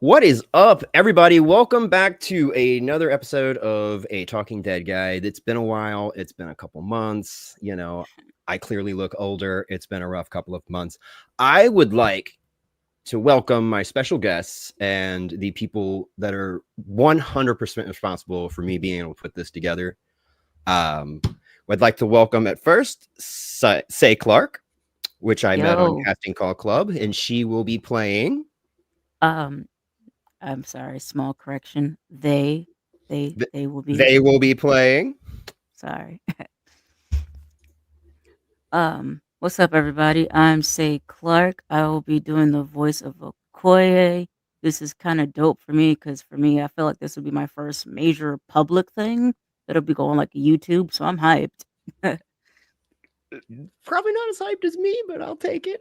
What is up, everybody? Welcome back to another episode of A Talking Dead Guide. It's been a while. It's been a couple months. I clearly look older. It's been a rough couple of months. I would like to welcome my special guests and the people that are 100% responsible for me being able to put this together. I'd like to welcome at first Sai Clark, which I met on Casting Call Club, and she will be playing. I'm sorry, small correction. They will be. They will be playing. Sorry. What's up, everybody? I'm Sai Clark. I will be doing the voice of Okoye. This is kind of dope for me because for me, I feel like this would be my first major public thing that'll be going like YouTube. So I'm hyped. Probably not as hyped as me, but I'll take it.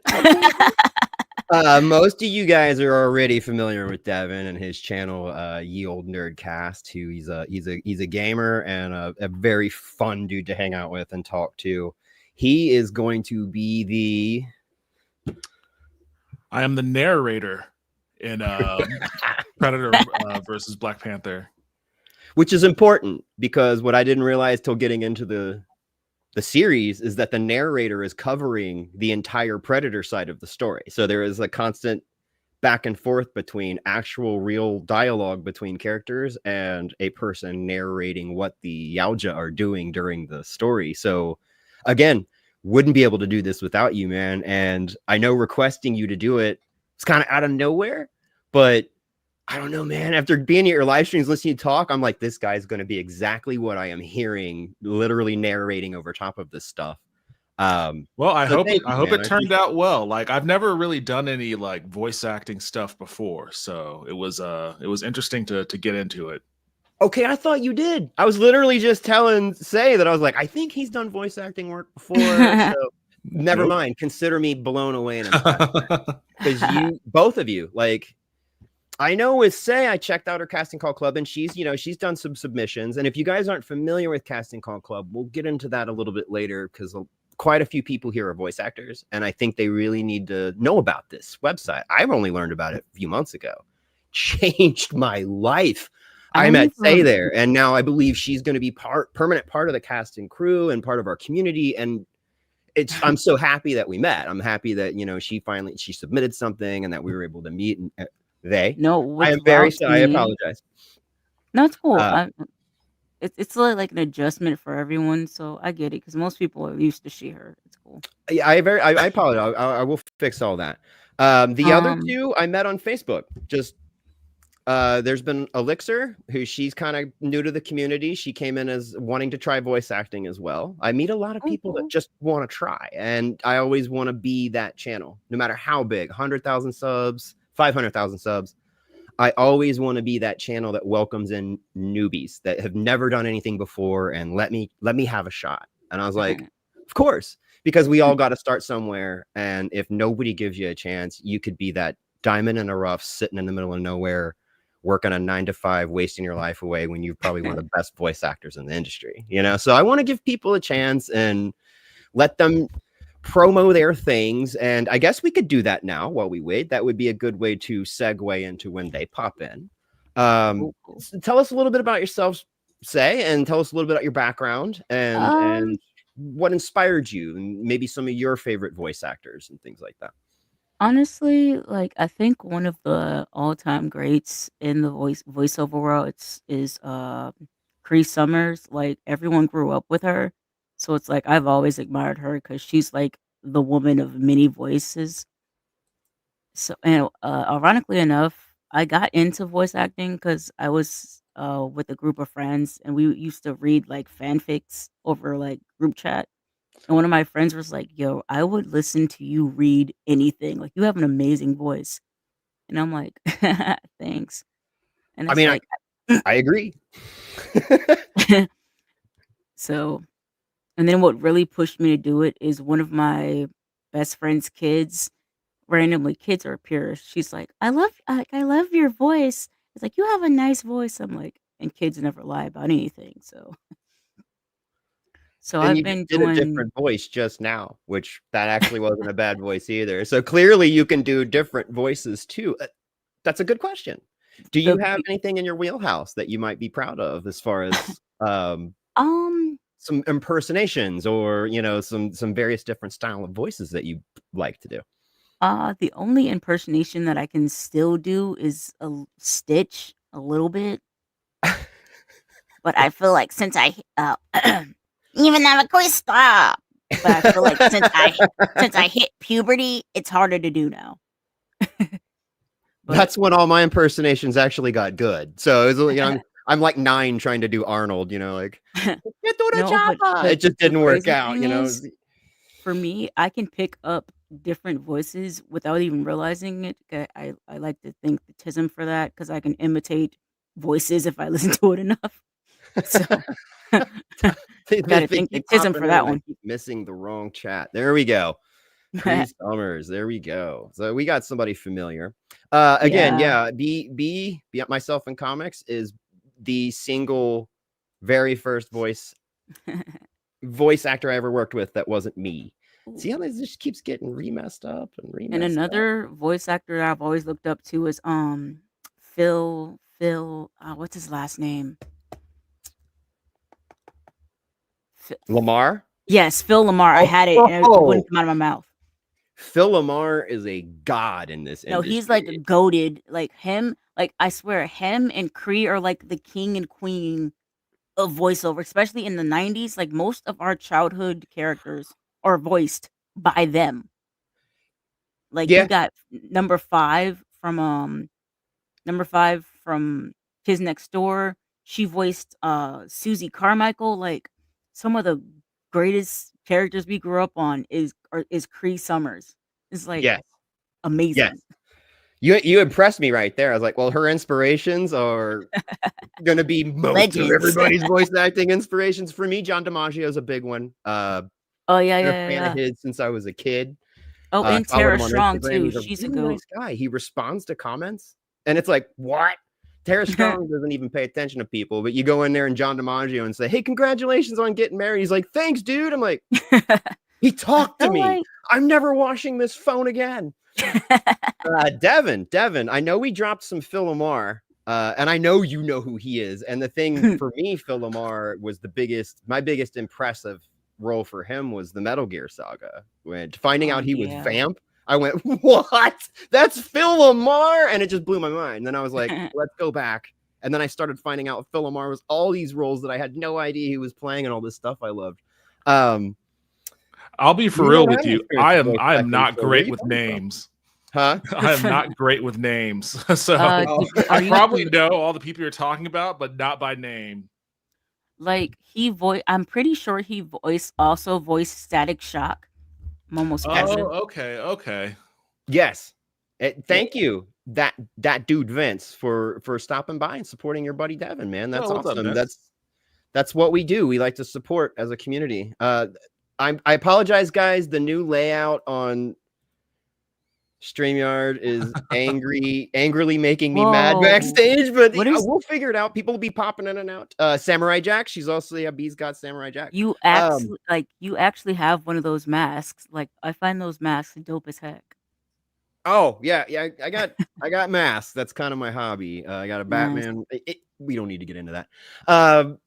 Most of you guys are already familiar with Devin and his channel, Ye Old Nerd Cast. Who he's a gamer and a very fun dude to hang out with and talk to. He is going to be I am the narrator in Predator versus Black Panther, which is important because what I didn't realize till getting into the series is that the narrator is covering the entire Predator side of the story. So there is a constant back and forth between actual real dialogue between characters and a person narrating what the Yaoja are doing during the story. So again, wouldn't be able to do this without you, man. And I know requesting you to do it, it's kind of out of nowhere, but I don't know, man. After being at your live streams, listening to you talk, I'm like, this guy's going to be exactly what I am hearing, literally narrating over top of this stuff. Well, I hope it turned out well. Like, I've never really done any like voice acting stuff before, so it was interesting to get into it. Okay, I thought you did. I was literally just telling Sai that I was like, I think he's done voice acting work before. So never mind. Consider me blown away and impressed. Because both of you, like. I know with Sai, I checked out her Casting Call Club, and she's done some submissions. And if you guys aren't familiar with Casting Call Club, we'll get into that a little bit later because quite a few people here are voice actors, and I think they really need to know about this website. I've only learned about it a few months ago. Changed my life. I met Sai there, and now I believe she's going to be permanent part of the cast and crew and part of our community. And I'm so happy that we met. I'm happy that she submitted something and that we were able to meet. And I am very sorry. I apologize. No, it's cool. It's like an adjustment for everyone, so I get it because most people are used to she/her. It's cool. Yeah, I apologize. I will fix all that. The other two I met on Facebook. Just there's been Elixir, who she's kind of new to the community. She came in as wanting to try voice acting as well. I meet a lot of people that just want to try, and I always want to be that channel, no matter how big. 100,000 subs. 500,000 subs. I always want to be that channel that welcomes in newbies that have never done anything before and let me have a shot. And I was like, of course, because we all got to start somewhere. And if nobody gives you a chance, you could be that diamond in the rough, sitting in the middle of nowhere, working a 9 to 5, wasting your life away when you're probably one of the best voice actors in the industry. So I want to give people a chance and let them promo their things, and I guess we could do that now while we wait. That would be a good way to segue into when they pop in. Tell us a little bit about yourself, Sai, and tell us a little bit about your background and what inspired you, and maybe some of your favorite voice actors and things like that. Honestly, like I think one of the all-time greats in the voiceover world is Cree Summers. Like everyone grew up with her. So it's like I've always admired her because she's like the woman of many voices. So, and ironically enough, I got into voice acting because I was with a group of friends and we used to read like fanfics over like group chat. And one of my friends was like, "Yo, I would listen to you read anything. Like you have an amazing voice." And I'm like, "Thanks." And it's I agree. So. And then what really pushed me to do it is one of my best friend's kids, randomly kids are peers. She's like, I love your voice. It's like, you have a nice voice. I'm like, and kids never lie about anything. So I've been doing a different voice just now, which that actually wasn't a bad voice either. So clearly you can do different voices too. That's a good question. Do you have anything in your wheelhouse that you might be proud of as far as some impersonations or some various different style of voices that you like to do? The only impersonation that I can still do is Stitch a little bit. But I feel like since I even McCoy, stop. But I feel like since I hit puberty, it's harder to do now. That's when all my impersonations actually got good. So it was, I'm like 9 trying to do Arnold, like get to the chopper. It just didn't work out, For me, I can pick up different voices without even realizing it. I like to thank the Tism for that because I can imitate voices if I listen to it enough. So gotta thank the Tism for that one. Keep missing the wrong chat. There we go. Cree Summers. There we go. So we got somebody familiar. Again, B myself in comics is the single very first voice actor I ever worked with that wasn't me. Ooh. See how this just keeps getting remessed up and remessed And another voice actor I've always looked up to is Phil what's his last name? Lamar? Yes, Phil Lamar. I had it and it wouldn't come out of my mouth. Phil Lamar is a god in this industry. No, he's like goated. Like him, like I swear, him and Cree are like the king and queen of voiceover, especially in the 90s. Like most of our childhood characters are voiced by them. Like you got number 5 from Kids Next Door. She voiced Susie Carmichael. Like some of the greatest characters we grew up on is Cree Summers. It's like amazing. Yes. You impressed me right there. I was like, well, her inspirations are gonna be most of everybody's voice acting inspirations. For me, John DiMaggio is a big one. Fan of his since I was a kid. Oh, and Tara Strong too. She's a nice guy. He responds to comments, and it's like, what? Tara Strong doesn't even pay attention to people, but you go in there and John DiMaggio and say, hey, congratulations on getting married. He's like, thanks, dude. I'm like, he talked to me. I'm never washing this phone again. Devin, I know we dropped some Phil Lamar, and I know you know who he is. And the thing for me, Phil Lamar was my biggest impressive role for him was the Metal Gear Saga. When finding out he was Vamp, I went, what? That's Phil Lamar? And it just blew my mind. Then I was like, let's go back. And then I started finding out Phil Lamar was all these roles that I had no idea he was playing and all this stuff I loved. I'll be for real with you. I am not great with names. Huh? I am not great with names. So I probably know all the people you're talking about, but not by name. Like I'm pretty sure he also voiced Static Shock. I'm almost positive. Oh, okay. Yes. Thank you, that dude Vince, for stopping by and supporting your buddy Devin, man. That's awesome. That's what we do. We like to support as a community. I apologize, guys. The new layout on StreamYard is angrily making me mad backstage, but we'll figure it out. People will be popping in and out. Samurai Jack, she's also B's got Samurai Jack. You actually have one of those masks. Like I find those masks dope as heck. Oh yeah. I got masks. That's kind of my hobby. I got a Batman. We don't need to get into that.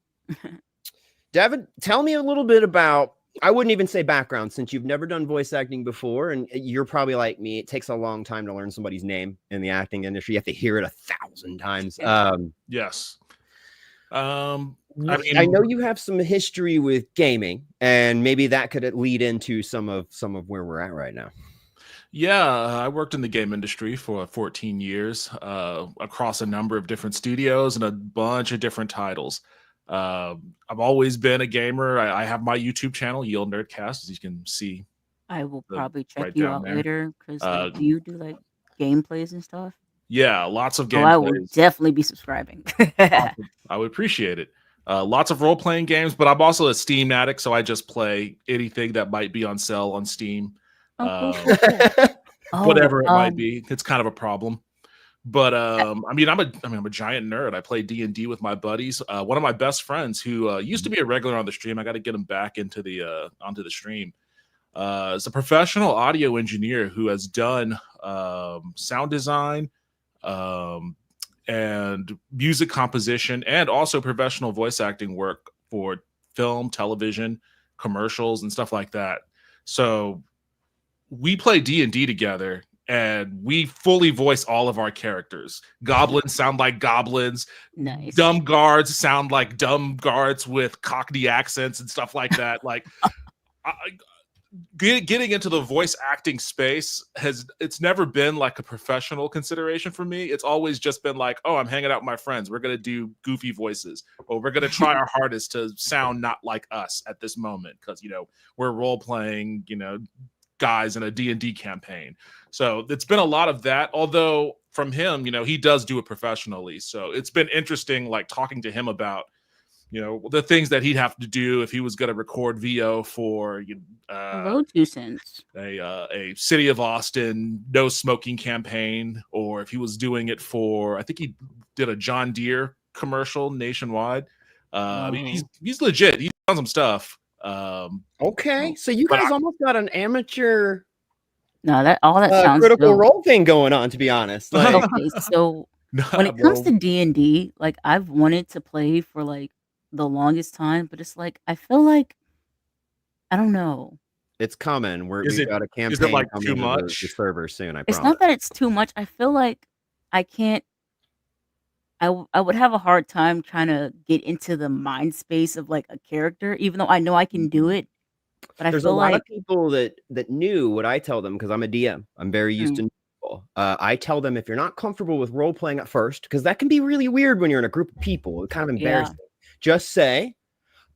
Devin, tell me a little bit about. I wouldn't even say background since you've never done voice acting before, and you're probably like me. It takes a long time to learn somebody's name in the acting industry. You have to hear it 1,000 times. Yes. I know you have some history with gaming, and maybe that could lead into some of where we're at right now. Yeah, I worked in the game industry for 14 years across a number of different studios and a bunch of different titles. I've always been a gamer. I have my YouTube channel, Yield Nerdcast, as you can see. I will probably check you out later because do you do like gameplays and stuff? Yeah, lots of gameplays. I will definitely be subscribing. Awesome. I would appreciate it. Lots of role-playing games, but I'm also a Steam addict, so I just play anything that might be on sale on Steam. Whatever it might be. It's kind of a problem. But I'm a giant nerd. I play D&D with my buddies. One of my best friends who used to be a regular on the stream, I got to get him back into onto the stream. Is a professional audio engineer who has done sound design, and music composition, and also professional voice acting work for film, television, commercials, and stuff like that. So we play D&D together, and we fully voice all of our characters. Goblins sound like goblins. Nice. Dumb guards sound like dumb guards with Cockney accents and stuff like that. Like, getting into the voice acting space it's never been like a professional consideration for me. It's always just been like, oh, I'm hanging out with my friends, we're gonna do goofy voices, or we're gonna try our hardest to sound not like us at this moment, because we're role playing guys in a D&D campaign. So it's been a lot of that, although from him, he does do it professionally. So it's been interesting, like, talking to him about the things that he'd have to do if he was going to record VO for Hello, 2 cents. A City of Austin no smoking campaign, or if he was doing it for, I think he did a John Deere commercial nationwide. I mean, he's legit. He's done some stuff. Okay, so you guys almost got an amateur. No, that sounds Critical dope. Role thing going on, to be honest. Like, okay, so when it comes to D&D, like, I've wanted to play for like the longest time, but it's like I feel like I don't know. It's coming. We've got a campaign. Is it like coming too to much? the server soon? I It's promise. not that it's too much. I feel like I can't. I would have a hard time trying to get into the mind space of like a character, even though I know I can do it. But There's I feel a lot like of people that knew what I tell them, because I'm a DM. I'm very used to people. I tell them, if you're not comfortable with role playing at first, because that can be really weird when you're in a group of people. It's kind of embarrassing. Just say,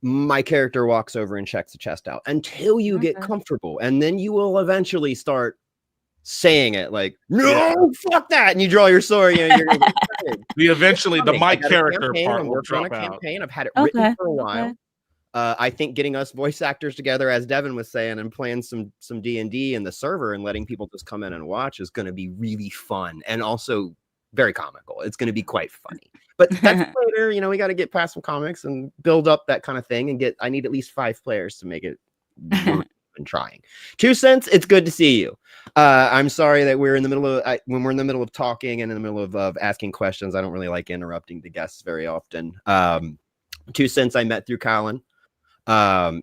my character walks over and checks the chest out, until you get comfortable, and then you will eventually start saying it like, no, fuck that, and you draw your sword. You're gonna get excited. My character part will drop out. I've had it written for a while. I think getting us voice actors together, as Devin was saying, and playing some D&D in the server and letting people just come in and watch is going to be really fun, and also very comical. It's going to be quite funny. But that's later. We got to get past some comics and build up that kind of thing, and I need at least 5 players to make it worth and trying. 2 cents, it's good to see you. I'm sorry that we're in the middle of when we're in the middle of talking and in the middle of asking questions. I don't really like interrupting the guests very often. 2 cents I met through Colin.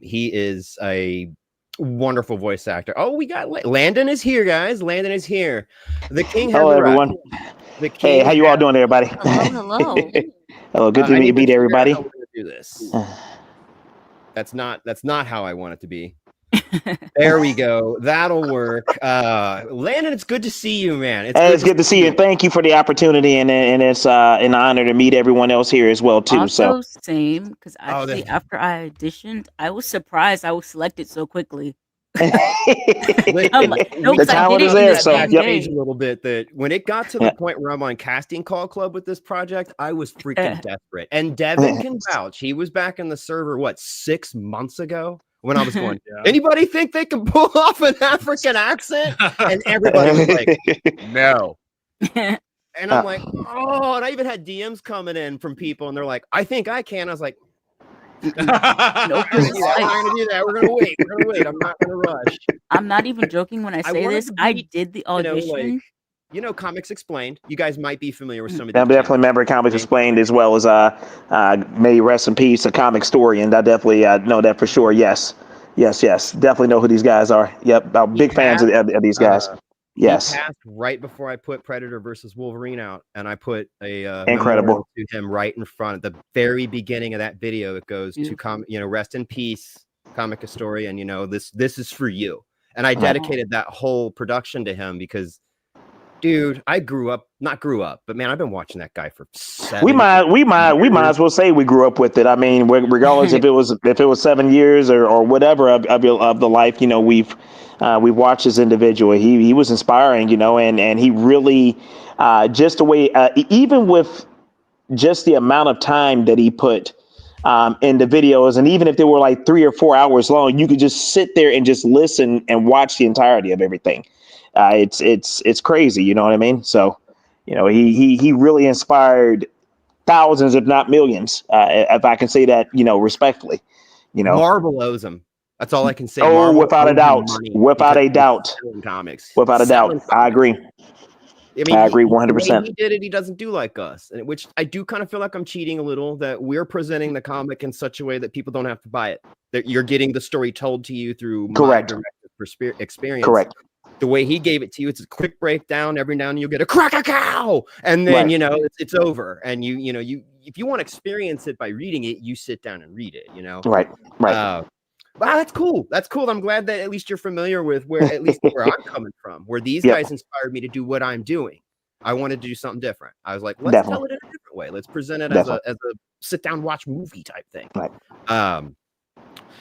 He is a wonderful voice actor. Oh, we got Landon is here, guys. Landon is here. The king has Hello, everyone. Hey, how you all doing, everybody? Hello. Hello, good to meet everybody. How we're gonna do this. That's not how I want it to be. There we go. That'll work. Landon, it's good to see you, man. It's good to see you. And thank you for the opportunity, and it's an honor to meet everyone else here as well, too. Also, same, because actually, after I auditioned, I was surprised I was selected so quickly. The talent is there, so a little bit that when it got to the point where I'm on casting call club with this project, I was freaking desperate. And Devin can vouch. He was back in the server 6 months ago when I was going, anybody think they can pull off an African accent? And everybody was like, no. And I'm like, oh, and I even had DMs coming in from people, and they're like, I think I can. I was like, nope, we're not gonna do that. We're gonna wait. I'm not gonna rush. I'm not even joking when I say this. I did the audition. Comics Explained. You guys might be familiar with some of these. I'm definitely a member of Comics Explained, as well as may rest in peace, a comic story, and I definitely know that for sure. Yes. Definitely know who these guys are. Yep, I'm big fans of these guys. Yes. He passed right before I put Predator versus Wolverine out, and I put a incredible to him right in front at the very beginning of that video. It goes to rest in peace, comic historian. This is for you, and I dedicated that whole production to him because, dude, I not grew up, but man, I've been watching that guy for 7 We might as well say we grew up with it. I mean, regardless if it was 7 years or whatever of the life, we've watched this individual. He was inspiring, and he really just the way, even with just the amount of time that he put in the videos, and even if they were 3 or 4 hours long, you could just sit there and just listen and watch the entirety of everything. It's crazy, you know what I mean? So, he really inspired thousands, if not millions, if I can say that, respectfully. Marvel owes him. That's all I can say. Oh, Marvel without a doubt. Without a doubt. Comics. Without a doubt. I agree. I mean, I agree the way 100%. he did it, he doesn't do like us, which I do kind of feel like I'm cheating a little, that we're presenting the comic in such a way that people don't have to buy it. That you're getting the story told to you through my direct experience. Correct. The way he gave it to you, it's a quick breakdown. Every now and then you'll get a crack a cow, and then Right. you know it's over. And you if you want to experience it by reading it, you sit down and read it. You know, Right. Wow, that's cool. That's cool. I'm glad that at least you're familiar with where I'm coming from, where these Yep. guys inspired me to do what I'm doing. I wanted to do something different. I was like, let's Definitely. tell it in a different way. Let's present it as a sit down, watch movie type thing. Right.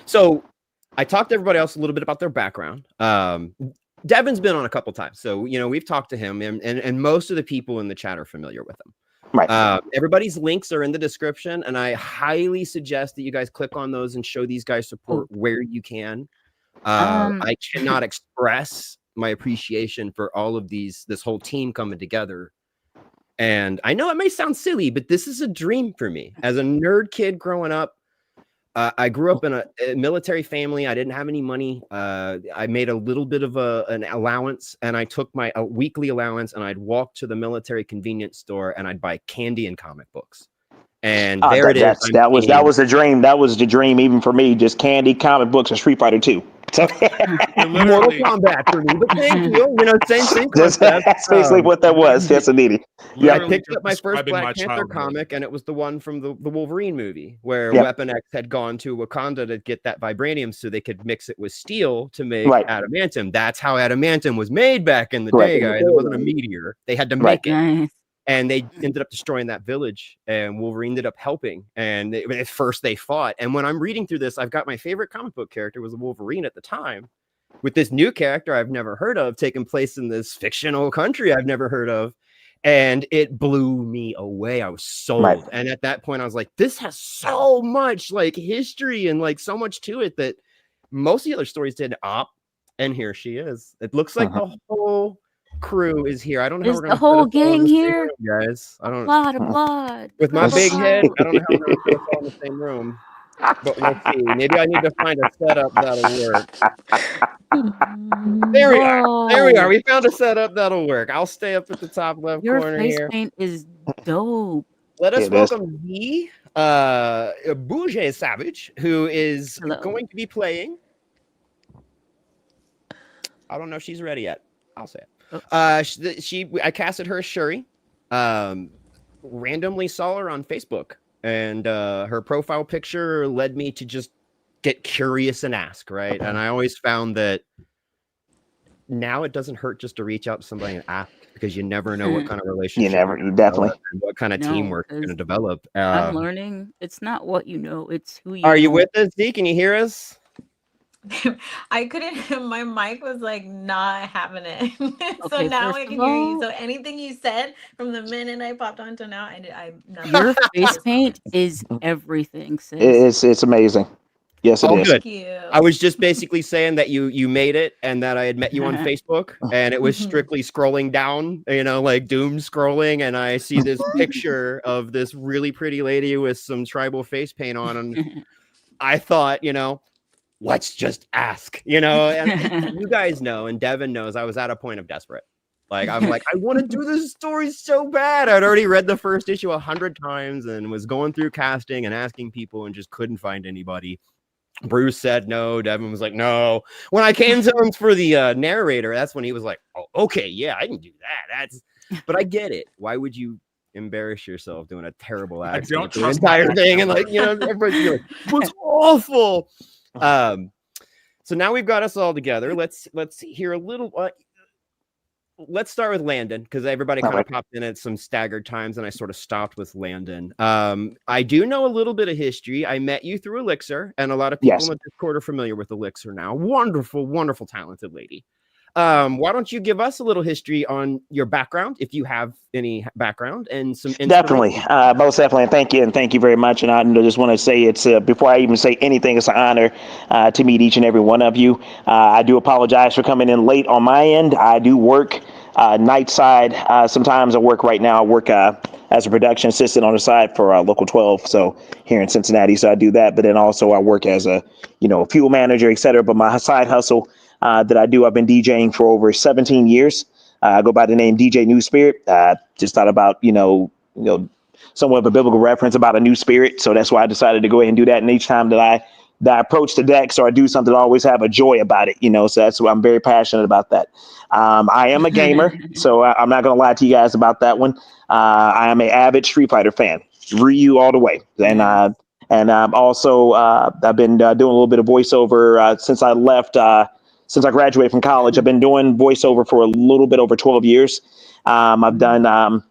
So I talked to everybody else a little bit about their background. Devin's been on a couple times. So, we've talked to him and most of the people in the chat are familiar with him. Right. Everybody's links are in the description, and I highly suggest that you guys click on those and show these guys support where you can. I cannot express my appreciation for all of this whole team coming together. And I know it may sound silly, but this is a dream for me. As a nerd kid growing up, I grew up in a military family. I didn't have any money. I made a little bit of an allowance, and I took my weekly allowance, and I'd walk to the military convenience store, and I'd buy candy and comic books. And there it is. That was the dream. That was the dream, even for me. Just candy, comic books, and Street Fighter 2. So Mortal Kombat for me, but thank you. Same concept. That's basically what that was. Yes, indeed. Yeah, I picked up my first Black Panther comic, and it was the one from the Wolverine movie, where Weapon X had gone to Wakanda to get that vibranium so they could mix it with steel to make adamantium. That's how adamantium was made back in the day, guys. It wasn't a meteor. They had to make it. Nice. And they ended up destroying that village, and Wolverine ended up helping. And at first they fought. And when I'm reading through this, I've got my favorite comic book character was Wolverine at the time, with this new character I've never heard of taking place in this fictional country I've never heard of. And it blew me away. I was sold. Right. And at that point I was like, this has so much like history and like so much to it that most of the other stories did. And here she is. It looks like the whole crew is here. I don't know how we're gonna the whole gang here, room, guys. I don't applaud. With my big head, I don't know how we're gonna put us all in the same room. But we'll see. Maybe I need to find a setup that'll work. There we are. There we are. We found a setup that'll work. I'll stay up at the top left corner here. Your face paint is dope. Let us welcome the Buujee Savage, who is going to be playing. I don't know if she's ready yet. I'll say it. I casted her as Shuri. Randomly saw her on Facebook, and her profile picture led me to just get curious and ask, right? And I always found that now it doesn't hurt just to reach out to somebody and ask, because you never know what kind of relationship what kind of teamwork you're going to develop. I'm learning. It's not what you know, it's who you are know. You with us, Z? Can you hear us? I couldn't. My mic was like not having it. So now I can hear you. So anything you said from the minute I popped on to now, your face paint is everything, sis. It's amazing. Yes, it is. Good. I was just basically saying that you made it, and that I had met you on Facebook, and it was strictly scrolling down, like doom scrolling, and I see this picture of this really pretty lady with some tribal face paint on, and I thought, let's just ask, and you guys know, and Devin knows, I was at a point of desperate. Like, I'm like, I want to do this story so bad. I'd already read the first issue 100 times and was going through casting and asking people and just couldn't find anybody. Bruce said no. Devin was like, no. When I came to him for the narrator, that's when he was like, oh, okay, yeah, I can do that. But I get it. Why would you embarrass yourself doing a terrible accent? I don't trust the entire thing. And everybody's like, what's awful. So now we've got us all together. Let's hear a little. Let's start with Landon, because everybody kind of popped in at some staggered times, and I sort of stopped with Landon. I do know a little bit of history. I met you through Elixir, and a lot of people in the Discord are familiar with Elixir now. Wonderful, wonderful, talented lady. Why don't you give us a little history on your background, if you have any background, and some definitely, most definitely. And thank you very much. And I just want to say it's before I even say anything, it's an honor to meet each and every one of you. I do apologize for coming in late on my end. I do work night side. Sometimes I work right now. I work as a production assistant on the side for Local 12, so here in Cincinnati. So I do that, but then also I work as a fuel manager, etc. But my side hustle that I do, I've been DJing for over 17 years. I go by the name DJ New Spirit. Just thought about, somewhat of a biblical reference about a new spirit. So that's why I decided to go ahead and do that. And each time that I approach the decks or I do something, I always have a joy about it, So that's why I'm very passionate about that. I am a gamer, so I'm not going to lie to you guys about that one. I am an avid Street Fighter fan, Ryu all the way. And also I've been doing a little bit of voiceover since I left. Since I graduated from college, I've been doing voiceover for a little bit over 12 years. I've done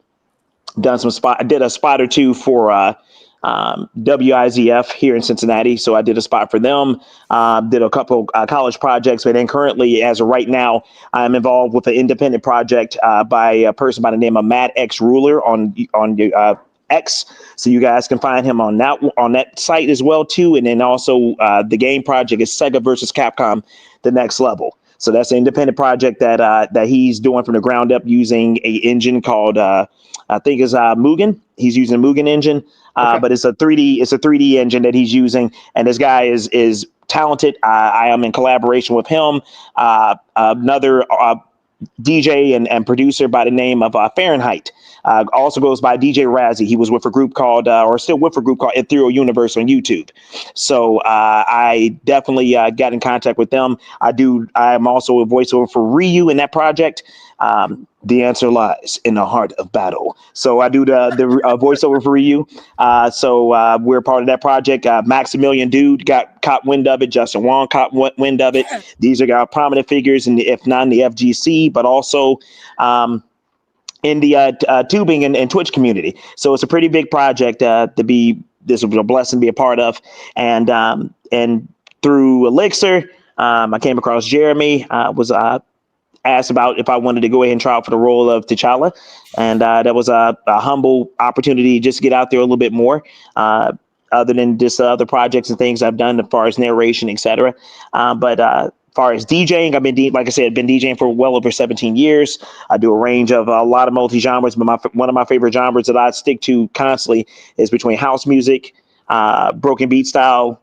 some spot. I did a spot or two for WIZF here in Cincinnati. So I did a spot for them, did a couple college projects, but then currently, as of right now, I'm involved with an independent project by a person by the name of Matt X Ruler on X. So you guys can find him on that site as well too. And then also the game project is Sega versus Capcom, the next level. So that's an independent project that he's doing from the ground up using a engine called I think is Mugen. He's using a Mugen engine, but it's a 3D engine that he's using. And this guy is talented. I am in collaboration with him. Another DJ and producer by the name of Fahrenheit. Also goes by DJ Razzie. He was with a group called, or still with a group called Ethereal Universe on YouTube. So I definitely got in contact with them. I'm also a voiceover for Ryu in that project. The answer lies in the heart of battle. So I do the voiceover for Ryu. So we're part of that project. Maximilian Dude caught wind of it. Justin Wong caught wind of it. These are our prominent figures if not in the FGC, but also in the tubing and Twitch community. So it's a pretty big project this was a blessing to be a part of. And through Elixir, I came across Jeremy, was asked about if I wanted to go ahead and try out for the role of T'Challa. And that was a humble opportunity just to get out there a little bit more, other than just other projects and things I've done as far as narration, etc. But as far as DJing, like I said, I've been DJing for well over 17 years. I do a range of a lot of multi-genres, but one of my favorite genres that I stick to constantly is between house music, broken beat style,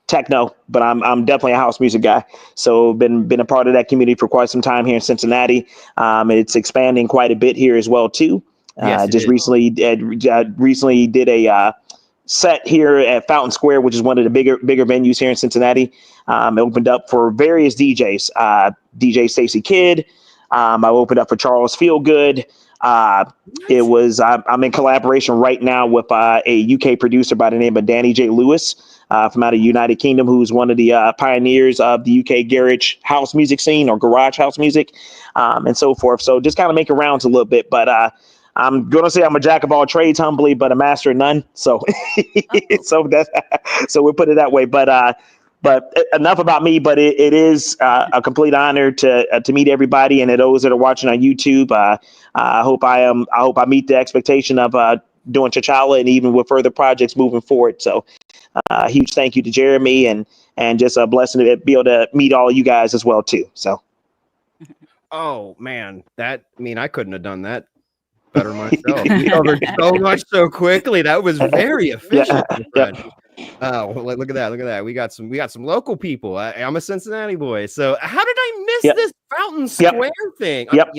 techno, but I'm definitely a house music guy. So been a part of that community for quite some time here in Cincinnati. It's expanding quite a bit here as well too. Yes, just recently did a set here at Fountain Square, which is one of the bigger venues here in Cincinnati. It opened up for various DJs, DJ Stacey Kidd. I opened up for Charles Feelgood. It was I'm in collaboration right now with a UK producer by the name of Danny J. Lewis from out of United Kingdom, who's one of the pioneers of the UK garage house music scene or garage house music, and so forth. So just kind of making rounds a little bit, but I'm gonna say I'm a jack of all trades, humbly, but a master of none. So so we'll put it that way. But enough about me. But it is a complete honor to meet everybody, and to those that are watching on YouTube. I hope I meet the expectation of doing T'Challa and even with further projects moving forward. So huge thank you to Jeremy and just a blessing to be able to meet all of you guys as well too. So. Oh man, I couldn't have done that better myself. You covered so much so quickly. That was very efficient. Yeah. Oh, look at that. We got some local people. I'm a Cincinnati boy. So how did I miss this Fountain Square thing? Yep.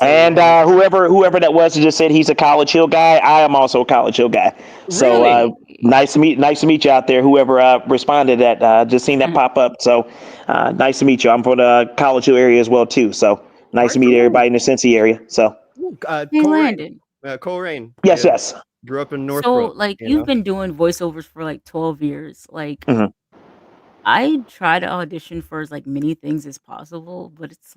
And whoever that was who just said he's a College Hill guy, I am also a College Hill guy. So Really? nice to meet you out there. Whoever responded that, just seen that pop up. So nice to meet you. I'm from the College Hill area as well too. So nice to meet everybody in the Cincy area. So Hey, Landon. Coleraine. yes. Grew up in Northbrook. So, you've been doing voiceovers for 12 years. I try to audition for as many things as possible, but it's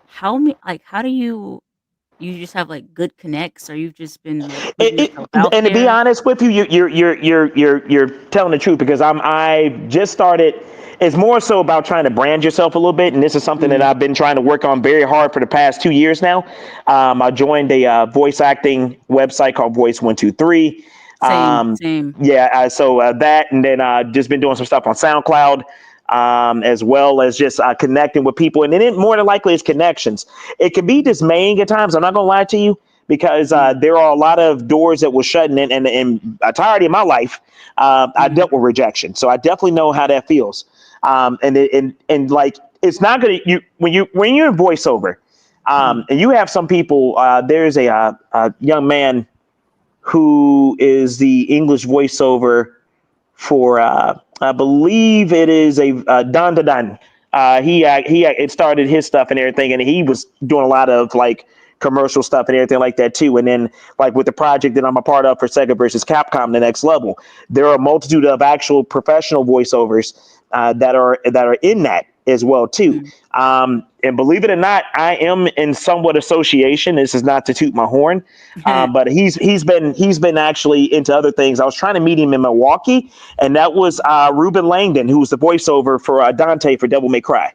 how do you just have good connects, or you've just been putting yourself out And to be there? honest with you, you're telling the truth, because I just started. It's more so about trying to brand yourself a little bit, and this is something that I've been trying to work on very hard for the past 2 years now. I joined a voice acting website called Voice 123. Same. Yeah, so that, and then just been doing some stuff on SoundCloud, as well as just connecting with people. And then more than likely it's connections. It can be dismaying at times, I'm not gonna lie to you, because there are a lot of doors that were shut, and in entirety of my life, I dealt with rejection. So I definitely know how that feels. And it's not gonna when you're in voiceover, and you have some people. There's a young man who is the English voiceover for I believe it is a Don Da Don. He it started his stuff and everything, and he was doing a lot of like commercial stuff and everything like that too. And then like with the project that I'm a part of for Sega versus Capcom, the next level, there are a multitude of actual professional voiceovers that are in that as well too. And believe it or not, I am in somewhat association. This is not to toot my horn, but he's been actually into other things. I was trying to meet him in Milwaukee, and that was Ruben Langdon, who was the voiceover for Dante for Devil May Cry,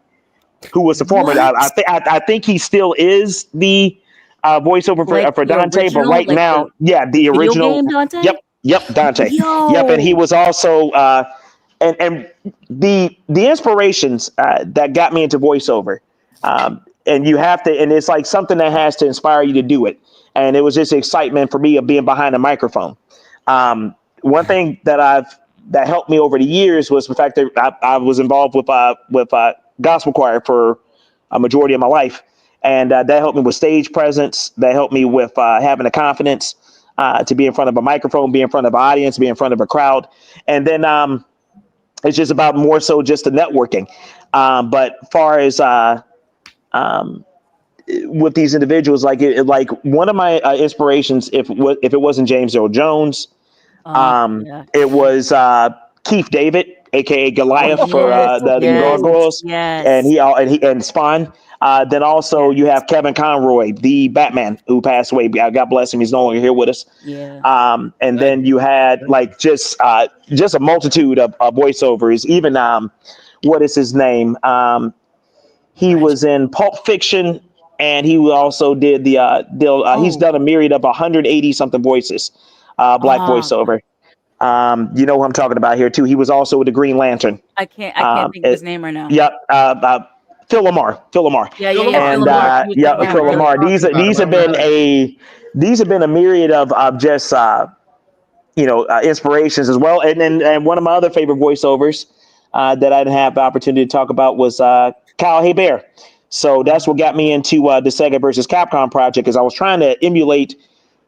who was the former. I think he still is the voiceover for Dante, original, but right like now, the original game Dante. Yep, Dante. Yo. Yep, and he was also and the inspirations that got me into voiceover. And you have to, and it's like something that has to inspire you to do it. And it was just excitement for me of being behind a microphone. One thing that helped me over the years was the fact that I was involved with gospel choir for a majority of my life. And that helped me with stage presence. That helped me with having the confidence to be in front of a microphone, be in front of an audience, be in front of a crowd. And then it's just about more so just the networking. But far as with these individuals, like one of my inspirations, if it wasn't James Earl Jones, it was Keith David, aka Goliath for the Gargoyles, and Spawn. Then also you have Kevin Conroy, the Batman, who passed away. God bless him; he's no longer here with us. And then you had like just a multitude of voiceovers. Even what is his name? He was in Pulp Fiction, and he also did he's done a myriad of 180 something voices, black voiceover. You know who I'm talking about here too. He was also with the Green Lantern. I can't think of his name right now. Yep. Phil Lamar. Yeah. And Phil Lamar. These have been a myriad of just inspirations as well. And one of my other favorite voiceovers that I didn't have the opportunity to talk about was Kyle Hebert. So that's what got me into the Sega versus Capcom project, is I was trying to emulate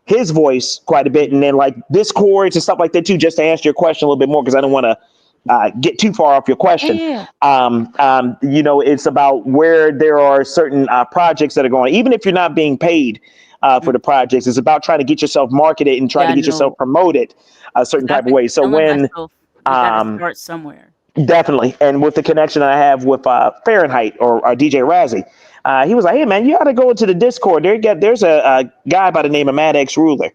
his voice quite a bit, and then like Discords and stuff like that too, just to answer your question a little bit more, because I don't want to get too far off your question. It's about where there are certain projects that are going, even if you're not being paid for the projects, it's about trying to get yourself marketed and trying to get yourself promoted a certain type of way. So when you gotta start somewhere. Definitely. And with the connection I have with Fahrenheit or DJ Razzie, he was like, hey, man, you got to go into the Discord. There's a guy by the name of Mad X Ruler.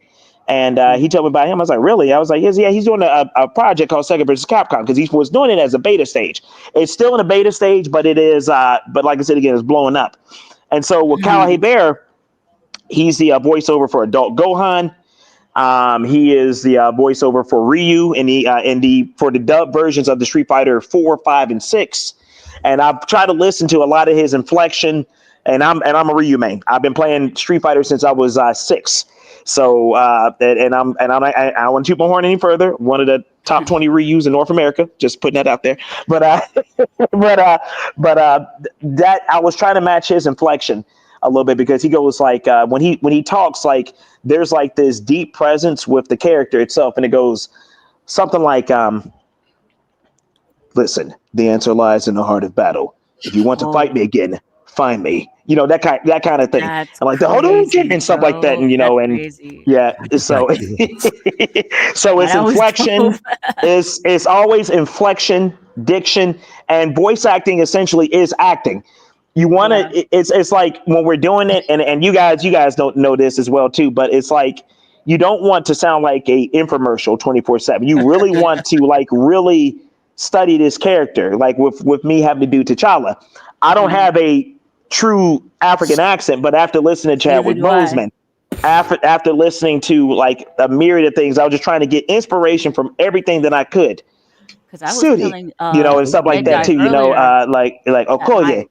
And he told me about him. I was like, really? I was like, he's doing a project called Sega vs. Capcom, because he was doing it as a beta stage. It's still in a beta stage, but it is, but like I said, again, it's blowing up. And so with Kyle Hebert, he's the voiceover for Adult Gohan. He is the voiceover for Ryu for the dub versions of the Street Fighter 4, 5, and 6. And I've tried to listen to a lot of his inflection, and I'm a Ryu main. I've been playing Street Fighter since I was 6. So I want to toot my horn any further. One of the top 20 Ryus in North America. Just putting that out there. But that I was trying to match his inflection a little bit, because he goes like when he talks, like there's like this deep presence with the character itself, and it goes something like listen, the answer lies in the heart of battle. If you want to fight me again, find me. That kind of thing. That's I'm like the Hadouken and stuff like that, and crazy. So so it's inflection. It's always inflection, diction, and voice acting essentially is acting. You want to, it's like when we're doing it, and you guys don't know this as well too, but it's like, you don't want to sound like a infomercial 24/7. You really want to like really study this character. Like with me having to do T'Challa, I don't have a true African accent, but after listening to Chadwick Boseman, after listening to like a myriad of things, I was just trying to get inspiration from everything that I could. Because I was telling, and stuff like that too. Like Okoye.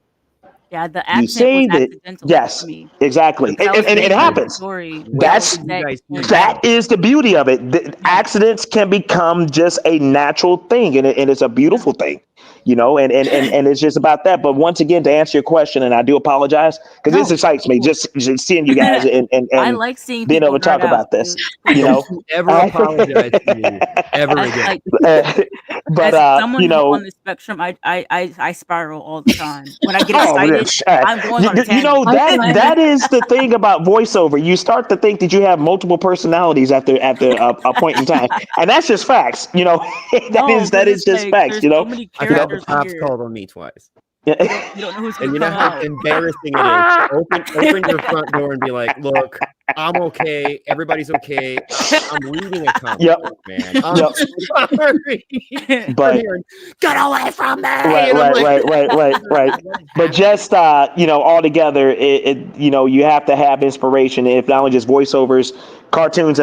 Yeah, the accent was accidental. Yes, for me. Exactly. And it happens. That is the beauty of it. The accidents can become just a natural thing, and it's a beautiful thing. you know, and it's just about that. But once again, to answer your question, and I do apologize because this excites me, just seeing you guys and I like seeing being able people to talk nerd about out, this, dude. you know. Don't you ever apologize to me ever again. But as someone you know, on the spectrum, I spiral all the time. When I get oh, excited, I'm going on a you know tangent. that is the thing about voiceover. You start to think that you have multiple personalities after a point in time, and that's just facts. You know, No, that because is it's just like facts. there's You so know, many I've had the characters cops here. called on me twice. You don't know who's And gonna you know come how out. embarrassing it is to open your front door and be like, look, I'm okay. Everybody's okay. I'm reading a comic Yep. book, man. I'm Yep. sorry. But Get away from me. right. And I'm like, But just you know, all together, it you know, you have to have inspiration. If not only just voiceovers, cartoons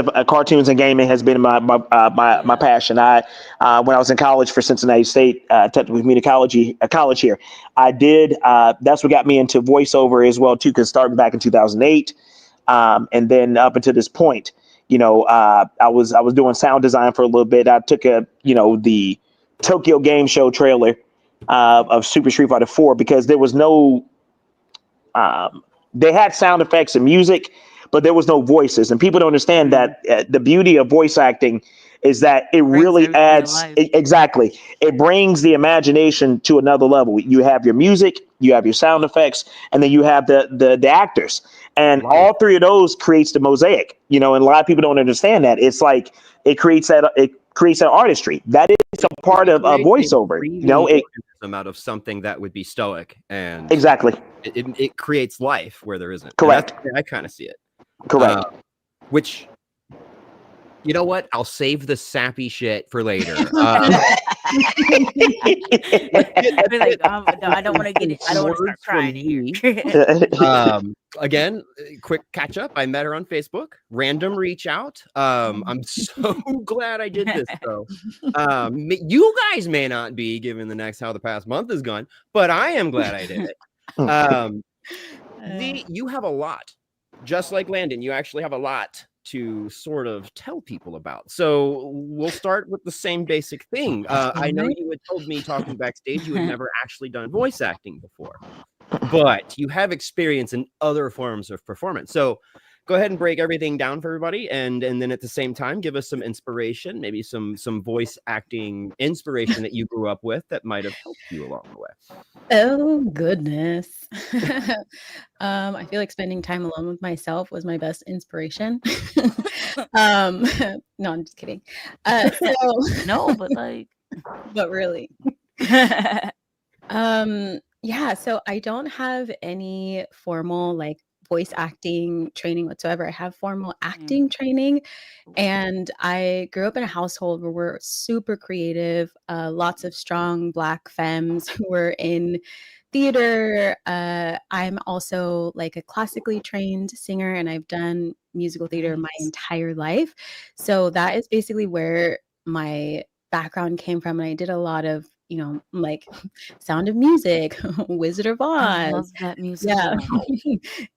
and gaming has been my passion. I when I was in college for Cincinnati State Technical Community College here, I did that's what got me into voiceover as well too. Because starting back in 2008, and then up until this point, you know, I was doing sound design for a little bit. I took the Tokyo Game Show trailer of Super Street Fighter 4 because there was no they had sound effects and music, but there was no voices, and people don't understand that the beauty of voice acting is that it really adds exactly. It brings the imagination to another level. You have your music, you have your sound effects, and then you have the actors, and all three of those creates the mosaic. You know, and a lot of people don't understand that. It's like it creates that artistry. That is a part of a voiceover. You know, it out of something that would be stoic, and exactly it creates life where there isn't. Correct. I kind of see it. Correct. Which, you know what? I'll save the sappy shit for later. I don't want to get it. I don't want to start crying here. Again, quick catch up. I met her on Facebook. Random reach out. I'm so glad I did this, though. You guys may not be, given the next how the past month has gone, but I am glad I did it. You have a lot. Just like Landon, you actually have a lot to sort of tell people about. So we'll start with the same basic thing. I know you had told me talking backstage you had never actually done voice acting before, but you have experience in other forms of performance. So go ahead and break everything down for everybody, and then at the same time give us some inspiration, maybe some voice acting inspiration that you grew up with that might have helped you along the way. Oh goodness. I feel like spending time alone with myself was my best inspiration. No, I'm just kidding. No, but like, but really. Yeah, so I don't have any formal like voice acting training whatsoever. I have formal acting training, and I grew up in a household where we're super creative, lots of strong Black femmes who were in theater. I'm also like a classically trained singer, and I've done musical theater my entire life. So that is basically where my background came from. And I did a lot of, you know, like Sound of Music, Wizard of Oz. I love that music. Yeah.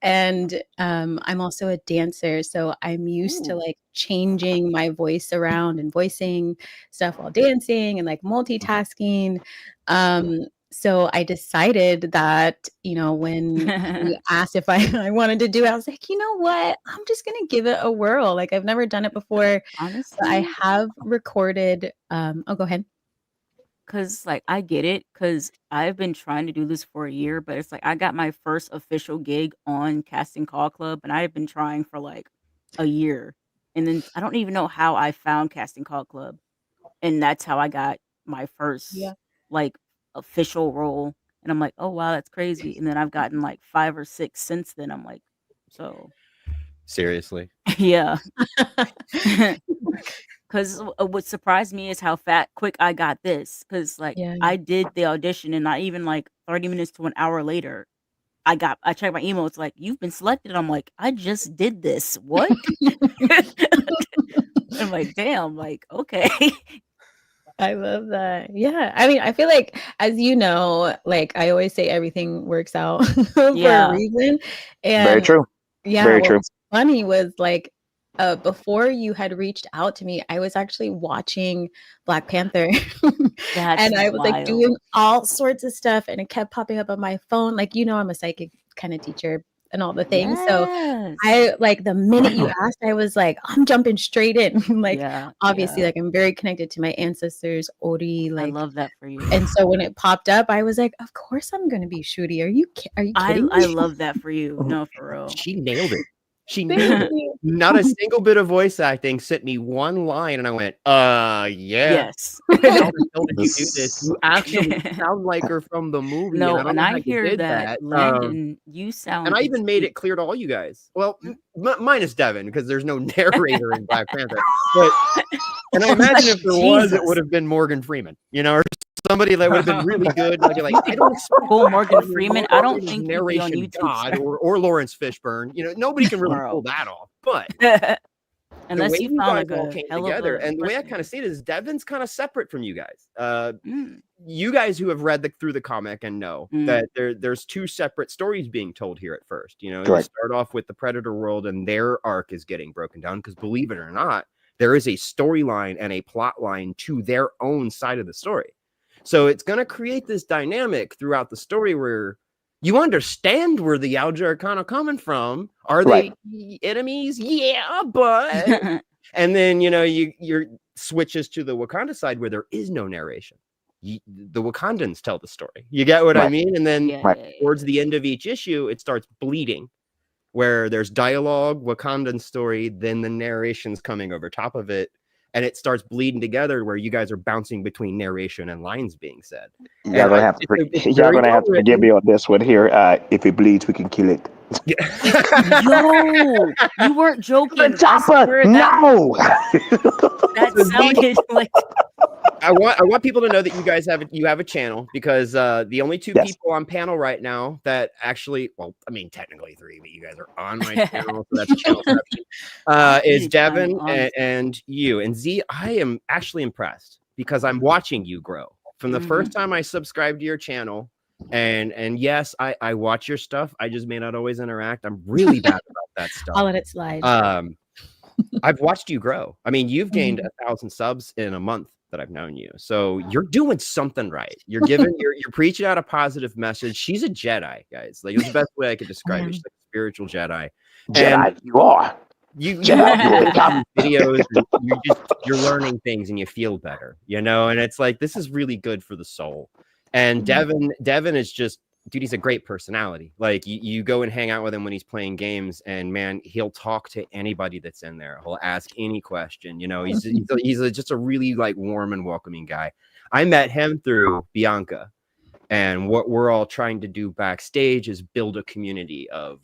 And I'm also a dancer, so I'm used to like changing my voice around and voicing stuff while dancing and like multitasking. So I decided that, you know, when you asked if I wanted to do it, I was like, you know what? I'm just gonna give it a whirl. Like I've never done it before. Honestly, I have recorded. Oh, go ahead. Cause like I get it, cause I've been trying to do this for a year, but it's like I got my first official gig on Casting Call Club, and I have been trying for like a year, and then I don't even know how I found Casting Call Club, and that's how I got my first like official role, and I'm like, oh wow, that's crazy, and then I've gotten like 5 or 6 since then. I'm like, so seriously, yeah. Because what surprised me is how quick I got this. Because like I did the audition, and not even like 30 minutes to an hour later, I checked my email. It's like, you've been selected. I'm like, I just did this. What? I'm like, damn. Like, okay. I love that. Yeah. I mean, I feel like, as you know, like I always say, everything works out for a reason. And very true. Yeah. Very what true. was funny was like before you had reached out to me, I was actually watching Black Panther. That's and I was like wild. doing all sorts of stuff, and it kept popping up on my phone. Like, I'm a psychic kind of teacher and all the things. So I like the minute you asked, I was like, I'm jumping straight in. Like, obviously, like I'm very connected to my ancestors, Ori. Like, I love that for you. And so when it popped up, I was like, of course I'm gonna be Shuri. Are you kidding me? I love that for you. No, for real. She nailed it. She nailed it. Not a single bit of voice acting. Sent me one line, and I went, yeah. Yes. How the hell did you do this? You actually sound like her from the movie. No, and I hear that. Landon, you sound. And I even made it clear to all you guys. Well, minus Devin, because there's no narrator in Black Panther. And I imagine if there was, it would have been Morgan Freeman, or somebody that would have been really good. I'd be like, I don't pull Morgan Freeman. I don't think narration on YouTube God or Lawrence Fishburne. Nobody can really pull that off. But unless you found like a came hell together, of a and the way I kind of see it is Devin's kind of separate from you guys. You guys who have read through the comic and know that there's two separate stories being told here at first. You start off with the Predator world, and their arc is getting broken down because, believe it or not, there is a storyline and a plot line to their own side of the story. So it's going to create this dynamic throughout the story where you understand where the Alja are kind of coming from. Are they enemies? Yeah, but and then your switches to the Wakanda side where there is no narration. The Wakandans tell the story. You get what I mean? And then towards the end of each issue, it starts bleeding, where there's dialogue, Wakandan story, then the narration's coming over top of it. And it starts bleeding together where you guys are bouncing between narration and lines being said. Y'all gonna have to forgive me on this one here. If it bleeds, we can kill it. Yo, you weren't joking. The chopper, no. That sounded like. I want people to know that you guys have a channel, because the only two people on panel right now that actually, well, I mean technically three, but you guys are on my channel, so that's channel is Devin and you. And Z, I am actually impressed because I'm watching you grow from the first time I subscribed to your channel. And yes, I watch your stuff. I just may not always interact. I'm really bad about that stuff. I'll let it slide. I've watched you grow. I mean, you've gained 1,000 subs in a month that I've known you. So you're doing something right. You're preaching out a positive message. She's a Jedi, guys. Like, it's the best way I could describe it. She's like a spiritual Jedi. Jedi, you are. You videos, you're learning things and you feel better, and it's like, this is really good for the soul. And Devin is just, dude, he's a great personality. Like, you go and hang out with him when he's playing games, and man, he'll talk to anybody that's in there. He'll ask any question. He's just a really like warm and welcoming guy. I met him through Bianca, and what we're all trying to do backstage is build a community of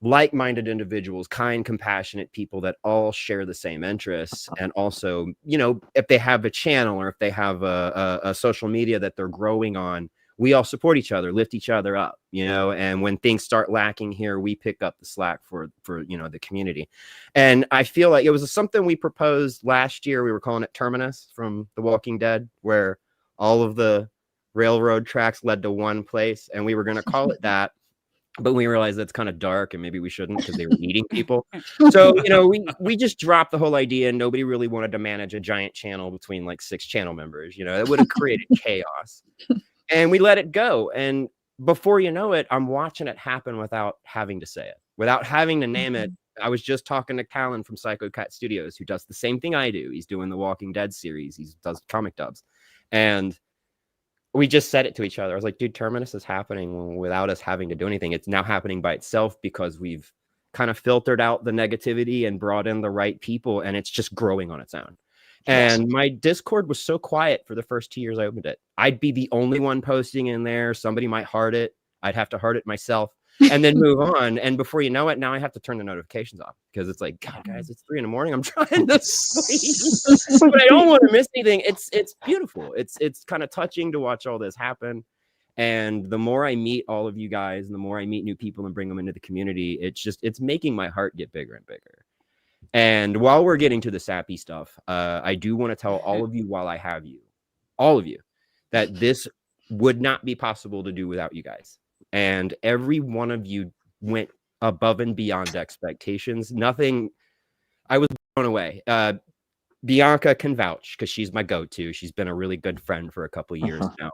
like-minded individuals, kind, compassionate people that all share the same interests. And also, if they have a channel or if they have a social media that they're growing on, we all support each other, lift each other up, and when things start lacking here, we pick up the slack for the community. And I feel like it was something we proposed last year. We were calling it Terminus from The Walking Dead, where all of the railroad tracks led to one place, and we were going to call it that. But we realized that's kind of dark, and maybe we shouldn't, because they were eating people. So, we just dropped the whole idea, and nobody really wanted to manage a giant channel between like 6 channel members. It would have created chaos. And we let it go. And before you know it, I'm watching it happen without having to say it, without having to name it. I was just talking to Callan from Psycho Cat Studios, who does the same thing I do. He's doing the Walking Dead series. He does comic dubs. And we just said it to each other. I was like, dude, Terminus is happening without us having to do anything. It's now happening by itself because we've kind of filtered out the negativity and brought in the right people, and it's just growing on its own. And my Discord was so quiet for the first 2 years I opened it. I'd be the only one posting in there. Somebody might heart it. I'd have to heart it myself and then move on. And before you know it, now I have to turn the notifications off, because it's like, God, guys, it's 3 a.m. I'm trying to sleep, but I don't want to miss anything. It's beautiful. It's kind of touching to watch all this happen. And the more I meet all of you guys, and the more I meet new people and bring them into the community, it's making my heart get bigger and bigger. And while we're getting to the sappy stuff, I do want to tell all of you, while I have you, all of you, that this would not be possible to do without you guys. And every one of you went above and beyond expectations. Nothing I was blown away. Bianca can vouch because she's my go-to. She's been a really good friend for a couple years now.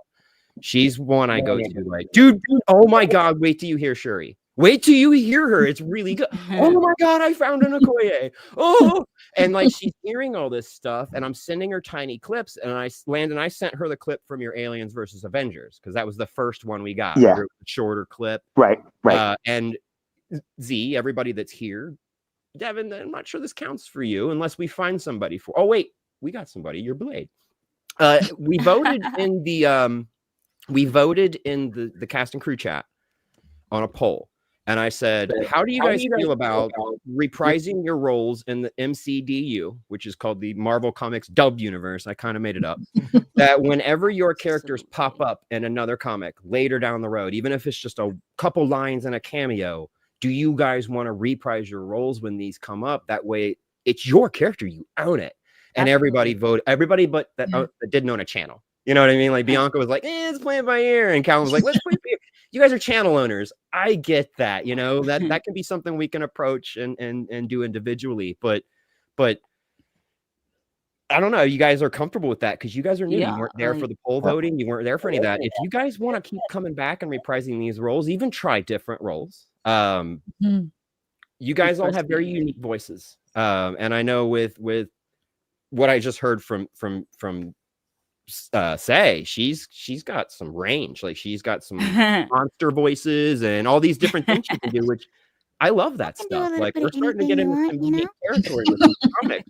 She's one I go to like, dude, oh my God, wait till you hear Shuri. Wait till you hear her. It's really good. Oh my God, I found an Okoye. Oh, and like she's hearing all this stuff, and I'm sending her tiny clips. And Landon, I sent her the clip from your Aliens versus Avengers because that was the first one we got. Yeah, shorter clip. Right. And Z, everybody that's here, Devin, I'm not sure this counts for you unless we find somebody for. Oh wait, we got somebody. Your Blade. We voted in the cast and crew chat on a poll. And I said, how do you guys feel about reprising your roles in the MCDU, which is called the Marvel Comics Dub Universe? I kind of made it up. That whenever your characters pop up in another comic later down the road, even if it's just a couple lines and a cameo, do you guys want to reprise your roles when these come up? That way, it's your character. You own it. And everybody voted. Everybody but that didn't own a channel. You know what I mean? Like Bianca was like, let's play it by ear. And Calvin was like, let's play it by ear. You guys are channel owners. I get that, you know, that can be something we can approach and do individually. But I don't know. You guys are comfortable with that because you guys are new. You weren't there for the poll voting. You weren't there for any of that. If you guys want to keep coming back and reprising these roles, even try different roles. You guys all have very unique voices. And I know with what I just heard from Sai, she's got some range. Like she's got some monster voices and all these different things she can do, which I love that stuff. Like we're starting to get into some unique territory with these comics.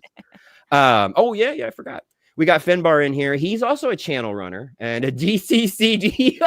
Oh yeah, I forgot. We got Finbar in here. He's also a channel runner and a DCCD.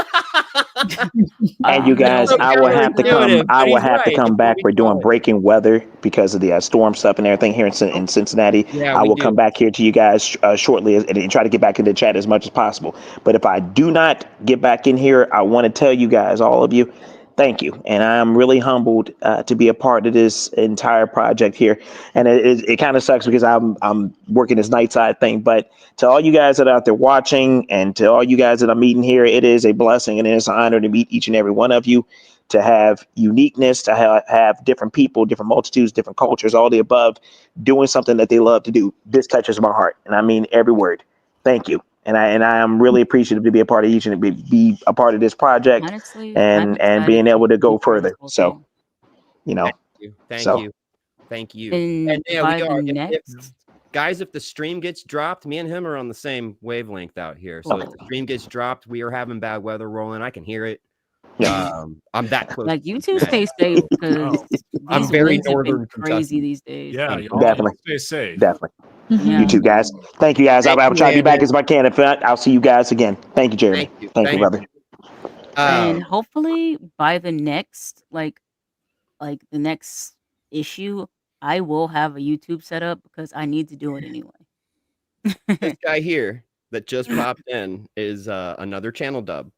And you guys, I will have to come. I will have to come back. We're doing breaking weather because of the storm stuff and everything here in Cincinnati. Yeah, I will come back here to you guys shortly and try to get back into the chat as much as possible. But if I do not get back in here, I want to tell you guys, all of you, thank you. And I'm really humbled to be a part of this entire project here. And it kind of sucks because I'm working this night side thing. But to all you guys that are out there watching and to all you guys that I'm meeting here, it is a blessing and it's an honor to meet each and every one of you, to have uniqueness, to have different people, different multitudes, different cultures, all the above, doing something that they love to do. This touches my heart. And I mean every word. Thank you. And I am really appreciative to be a part of each and be a part of this project. Honestly, and being able to go further. So, you know, thank you. And yeah, we are. Guys, if the stream gets dropped, me and him are on the same wavelength out here. So if the stream gets dropped, we are having bad weather rolling. I can hear it. I'm that close. Like you two stay safe because I'm very northern, crazy these days. Yeah, definitely. Stay safe. Definitely. Yeah. You too, guys. Thank you, guys. I'll try to be back as I can. If not, I'll see you guys again. Thank you, Jeremy. Thank you, brother. And hopefully by the next, like the next issue, I will have a YouTube set up because I need to do it anyway. This guy here that just popped in is another channel dub.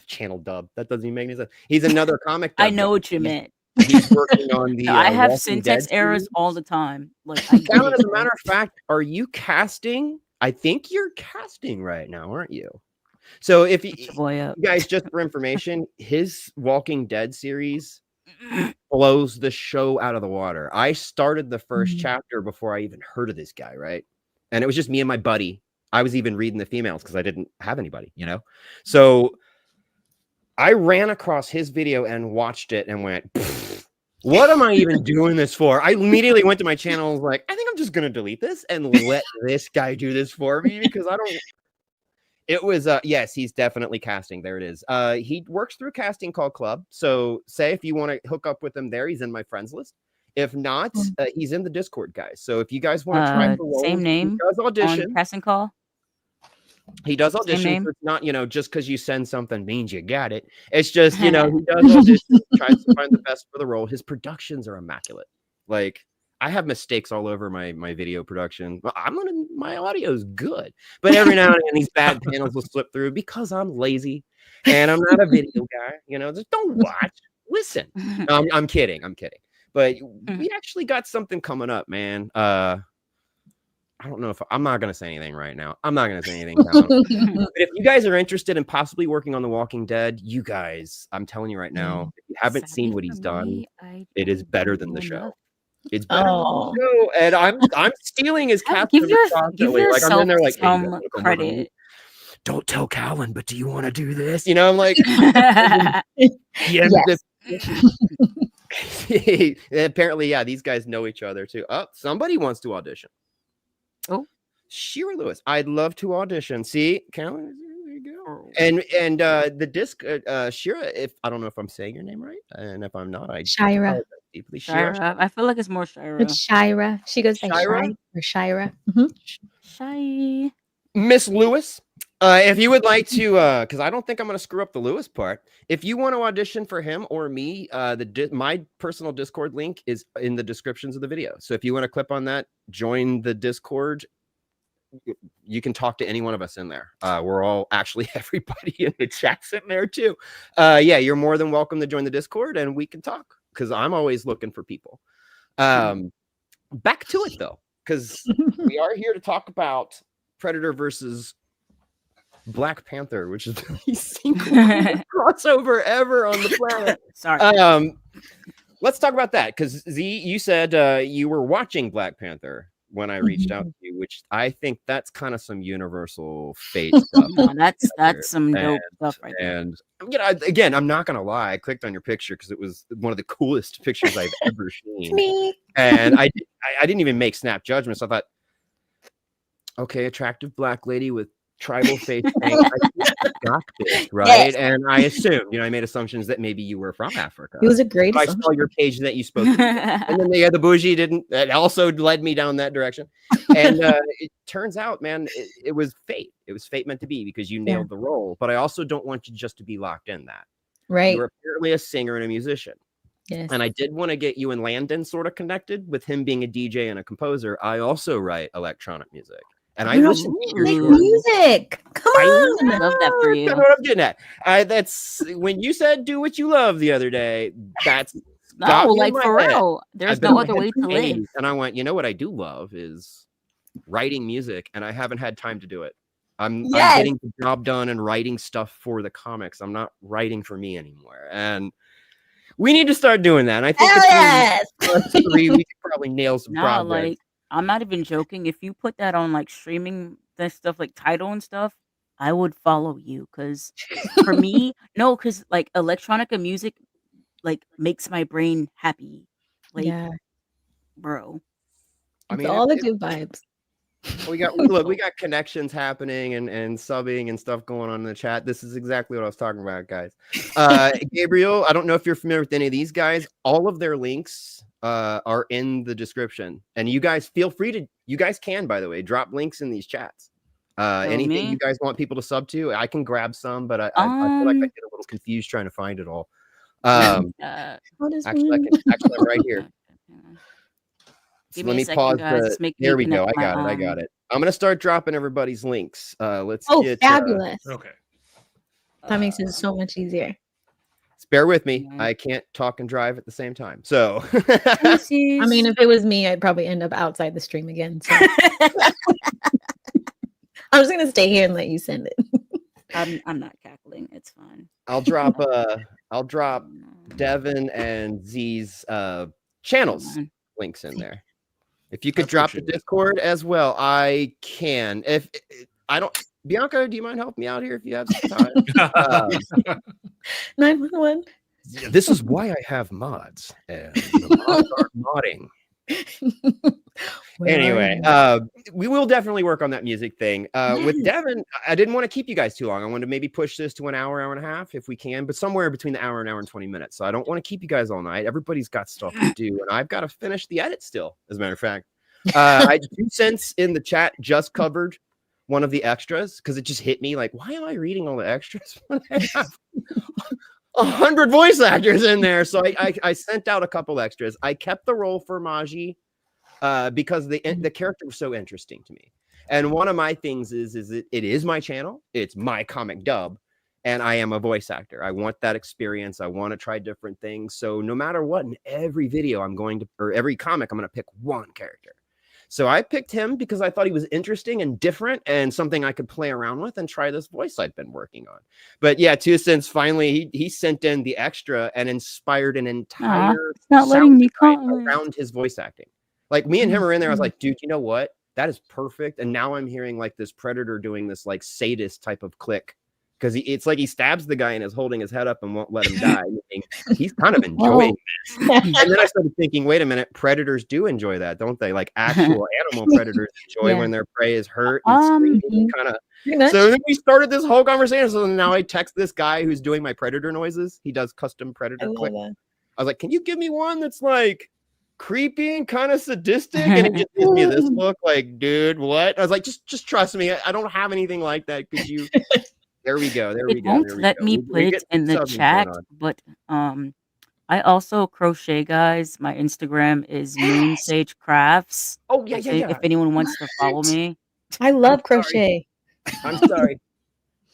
Channel dub. That doesn't even make any sense. He's another comic dub. I know what you meant. He's working on the. I have syntax errors all the time. Like, as a matter of fact, are you casting? I think you're casting right now, aren't you? So if you guys, just for information, his Walking Dead series blows the show out of the water. I started the first chapter before I even heard of this guy, right? And it was just me and my buddy. I was even reading the females because I didn't have anybody, you know? So I ran across his video and watched it and went, what am I even doing this for? I immediately went to my channel and was like, I think I'm just going to delete this and let this guy do this for me because I don't. It was, yes, he's definitely casting. There it is. He works through Casting Call Club. So say if you want to hook up with him there, he's in my friends list. If not, he's in the Discord, guys. So if you guys want to try for roles, same name, he does audition. On Casting Call. He does audition. So it's not, you know, just because you send something means you got it. It's just, you know, he does audition, tries to find the best for the role. His productions are immaculate. Like, I have mistakes all over my video production. My audio is good, but every now and then these bad panels will slip through because I'm lazy and I'm not a video guy. You know, just don't watch, listen. I'm kidding. But we actually got something coming up, man. I don't know if I'm not going to say anything right now. I'm not going to say anything. But if you guys are interested in possibly working on The Walking Dead, you guys, I'm telling you right now, if you haven't seen what he's done, it is better than the show. It's better than the show, and I'm stealing his cast give members constantly. Like I'm in yourself there, like, hey, you guys some wanna come work on me? credit. Don't tell Calvin, but do you want to do this? You know, I'm like, Yes. apparently, yeah, these guys know each other too. Oh, somebody wants to audition. Oh, Shira Lewis, I'd love to audition. See, Calvin, there you go. And the disc, Shira. If I don't know if I'm saying your name right, and if I'm not, I Shira. apologize deeply. Shira. I feel like it's more Shira. It's Shira. She goes by Shira? Shai or Shira. Shy. Miss Lewis, if you would like to, because I don't think I'm going to screw up the Lewis part. If you want to audition for him or me, my personal Discord link is in the descriptions of the video. So if you want to click on that, join the Discord. You can talk to any one of us in there. We're all actually everybody in the chat's in there too. Yeah, you're more than welcome to join the Discord and we can talk because I'm always looking for people. Back to it though, because we are here to talk about Predator versus Black Panther, which is the single crossover ever on the planet. Sorry. Let's talk about that because Z, you said you were watching Black Panther when I reached out to you, which I think that's kind of some universal fate stuff. No, that's some dope stuff right there. And again, I'm not gonna lie, I clicked on your picture because it was one of the coolest pictures I've ever seen. Me. And I didn't even make snap judgments. I thought, okay, attractive black lady with tribal face paint. Got this, right? Yes. And I assumed, I made assumptions that maybe you were from Africa. It was a great I saw your page that you spoke to. And then the Buujee didn't. That also led me down that direction. And it turns out, man, it was fate. It was fate meant to be because you nailed the role. But I also don't want you just to be locked in that. Right. You're apparently a singer and a musician. Yes. And I did want to get you and Landon sort of connected with him being a DJ and a composer. I also write electronic music. And I listen to your music. Come on. I love that for you. That's what I'm getting at. That's when you said do what you love the other day. That's no, like for real. There's no other way to live. And I went, what I do love is writing music, and I haven't had time to do it. I'm getting the job done and writing stuff for the comics. I'm not writing for me anymore. And we need to start doing that. And I think between three, we could probably nail some projects. Like, I'm not even joking. If you put that on like streaming that stuff like Tidal and stuff, I would follow you because for me, because like electronica music like makes my brain happy. Like, bro. I mean, all the good vibes. We got connections happening and subbing and stuff going on in the chat. This is exactly what I was talking about, guys. Gabriel, I don't know if you're familiar with any of these guys. All of their links are in the description, and you guys feel free to. You guys can, by the way, drop links in these chats. Anything you guys want people to sub to, I can grab some, but I feel like I get a little confused trying to find it all. Actually, I'm right here. So let me pause. There we go. I got it. I'm gonna start dropping everybody's links. Let's get fabulous. Okay. That makes it so much easier. Bear with me. I can't talk and drive at the same time. So I mean, if it was me, I'd probably end up outside the stream again. So. I'm just gonna stay here and let you send it. I'm not cackling. It's fine. I'll drop Devin and Z's channels links in there. If you could drop the Discord as well, I can. If I don't, Bianca, do you mind helping me out here if you have some time? 911. This is why I have mods, and the mods are modding. Anyway, we will definitely work on that music thing. With Devin, I didn't want to keep you guys too long. I wanted to maybe push this to an hour and a half if we can, but somewhere between the hour and 20 minutes. So I don't want to keep you guys all night. Everybody's got stuff to do, and I've got to finish the edit still, as a matter of fact. 2 cents in the chat just covered one of the extras because it just hit me like, why am I reading all the extras when I have 100 voice actors in there? So I sent out a couple extras. I kept the role for Maji because the character was so interesting to me. And one of my things is it is my channel. It's my comic dub. And I am a voice actor. I want that experience. I want to try different things. So no matter what, in every video or every comic, I'm going to pick one character. So I picked him because I thought he was interesting and different and something I could play around with and try this voice I've been working on. But yeah, too, since finally he sent in the extra and inspired an entire not letting me around his voice acting. Like me and him are in there. I was like, dude, you know what? That is perfect. And now I'm hearing like this Predator doing this like sadist type of click. Because it's like he stabs the guy and is holding his head up and won't let him die. He's kind of enjoying this. And then I started thinking, wait a minute, predators do enjoy that, don't they? Like actual animal predators enjoy when their prey is hurt and screaming, kind of. So then we started this whole conversation. So now I text this guy who's doing my predator noises. He does custom predator click. I was like, can you give me one that's like creepy and kind of sadistic? And he just gives me this look like, dude, what? I was like, just trust me. I don't have anything like that. Could you? There we go. It won't let me put it in the chat, but I also crochet, guys. My Instagram is Moonsage Crafts. Oh yeah. If anyone wants to follow me, I love crochet. I'm sorry.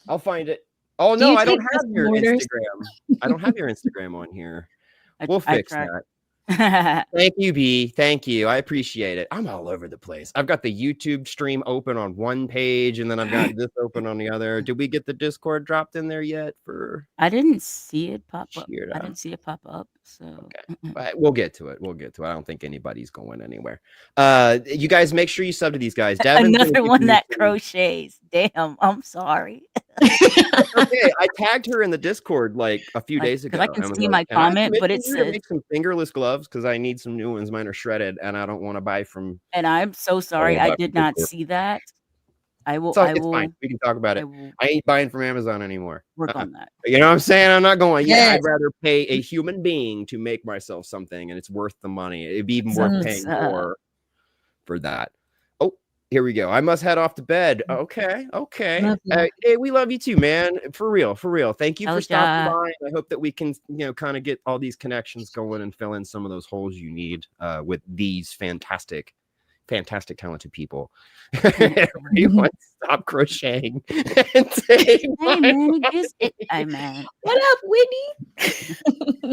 I'll find it. Oh no, I don't have your Instagram. I don't have your Instagram on here. We'll fix that. Thank you, B. Thank you. I appreciate it. I'm all over the place. I've got the YouTube stream open on one page, and then I've got this open on the other. Did we get the Discord dropped in there yet? I didn't see it pop up. I didn't see it pop up. So okay, we'll get to it. I don't think anybody's going anywhere. You guys, make sure you sub to these guys. Devin, another one that crochets. Damn, I'm sorry. Okay, I tagged her in the Discord like a few days ago. I can see my comment, but it says make some fingerless gloves because I need some new ones. Mine are shredded, and I don't want to buy from. And I'm so sorry, I did not see that. I will. It's fine. We can talk about it. I ain't buying from Amazon anymore. Work on that. You know what I'm saying? I'm not going. Yeah, I'd rather pay a human being to make myself something, and it's worth the money. It'd be even worth paying more for that. Here we go. I must head off to bed. Okay. Hey, we love you too, man. For real. Thank you for stopping by. I hope that we can, kind of get all these connections going and fill in some of those holes you need with these fantastic, talented people. Everyone stop crocheting and say, hey man, hey man. What up, Whitney?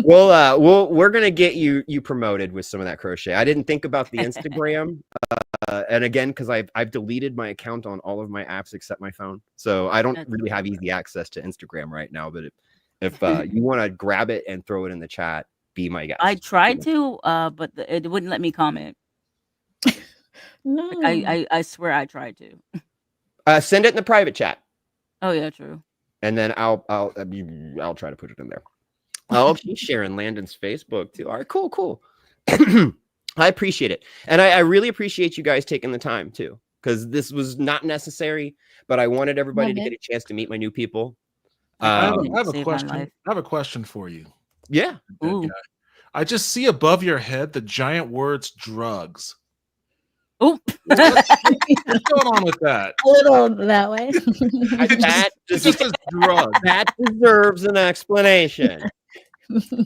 We're gonna get you promoted with some of that crochet. I didn't think about the Instagram, and again, because I've deleted my account on all of my apps except my phone, so I don't really have easy access to Instagram right now. But if you want to grab it and throw it in the chat, be my guest. I tried to, but it wouldn't let me comment. No, I swear I tried to. Send it in the private chat. Oh yeah, true. And then I'll try to put it in there. Oh, she's sharing Landon's Facebook too. All right, cool. I appreciate it, and I really appreciate you guys taking the time too, because this was not necessary, but I wanted everybody to get a chance to meet my new people. I have a question. I have a question for you. Yeah. I just see above your head the giant words "drugs." Oop. What's going on with that? A little that way. That deserves an explanation.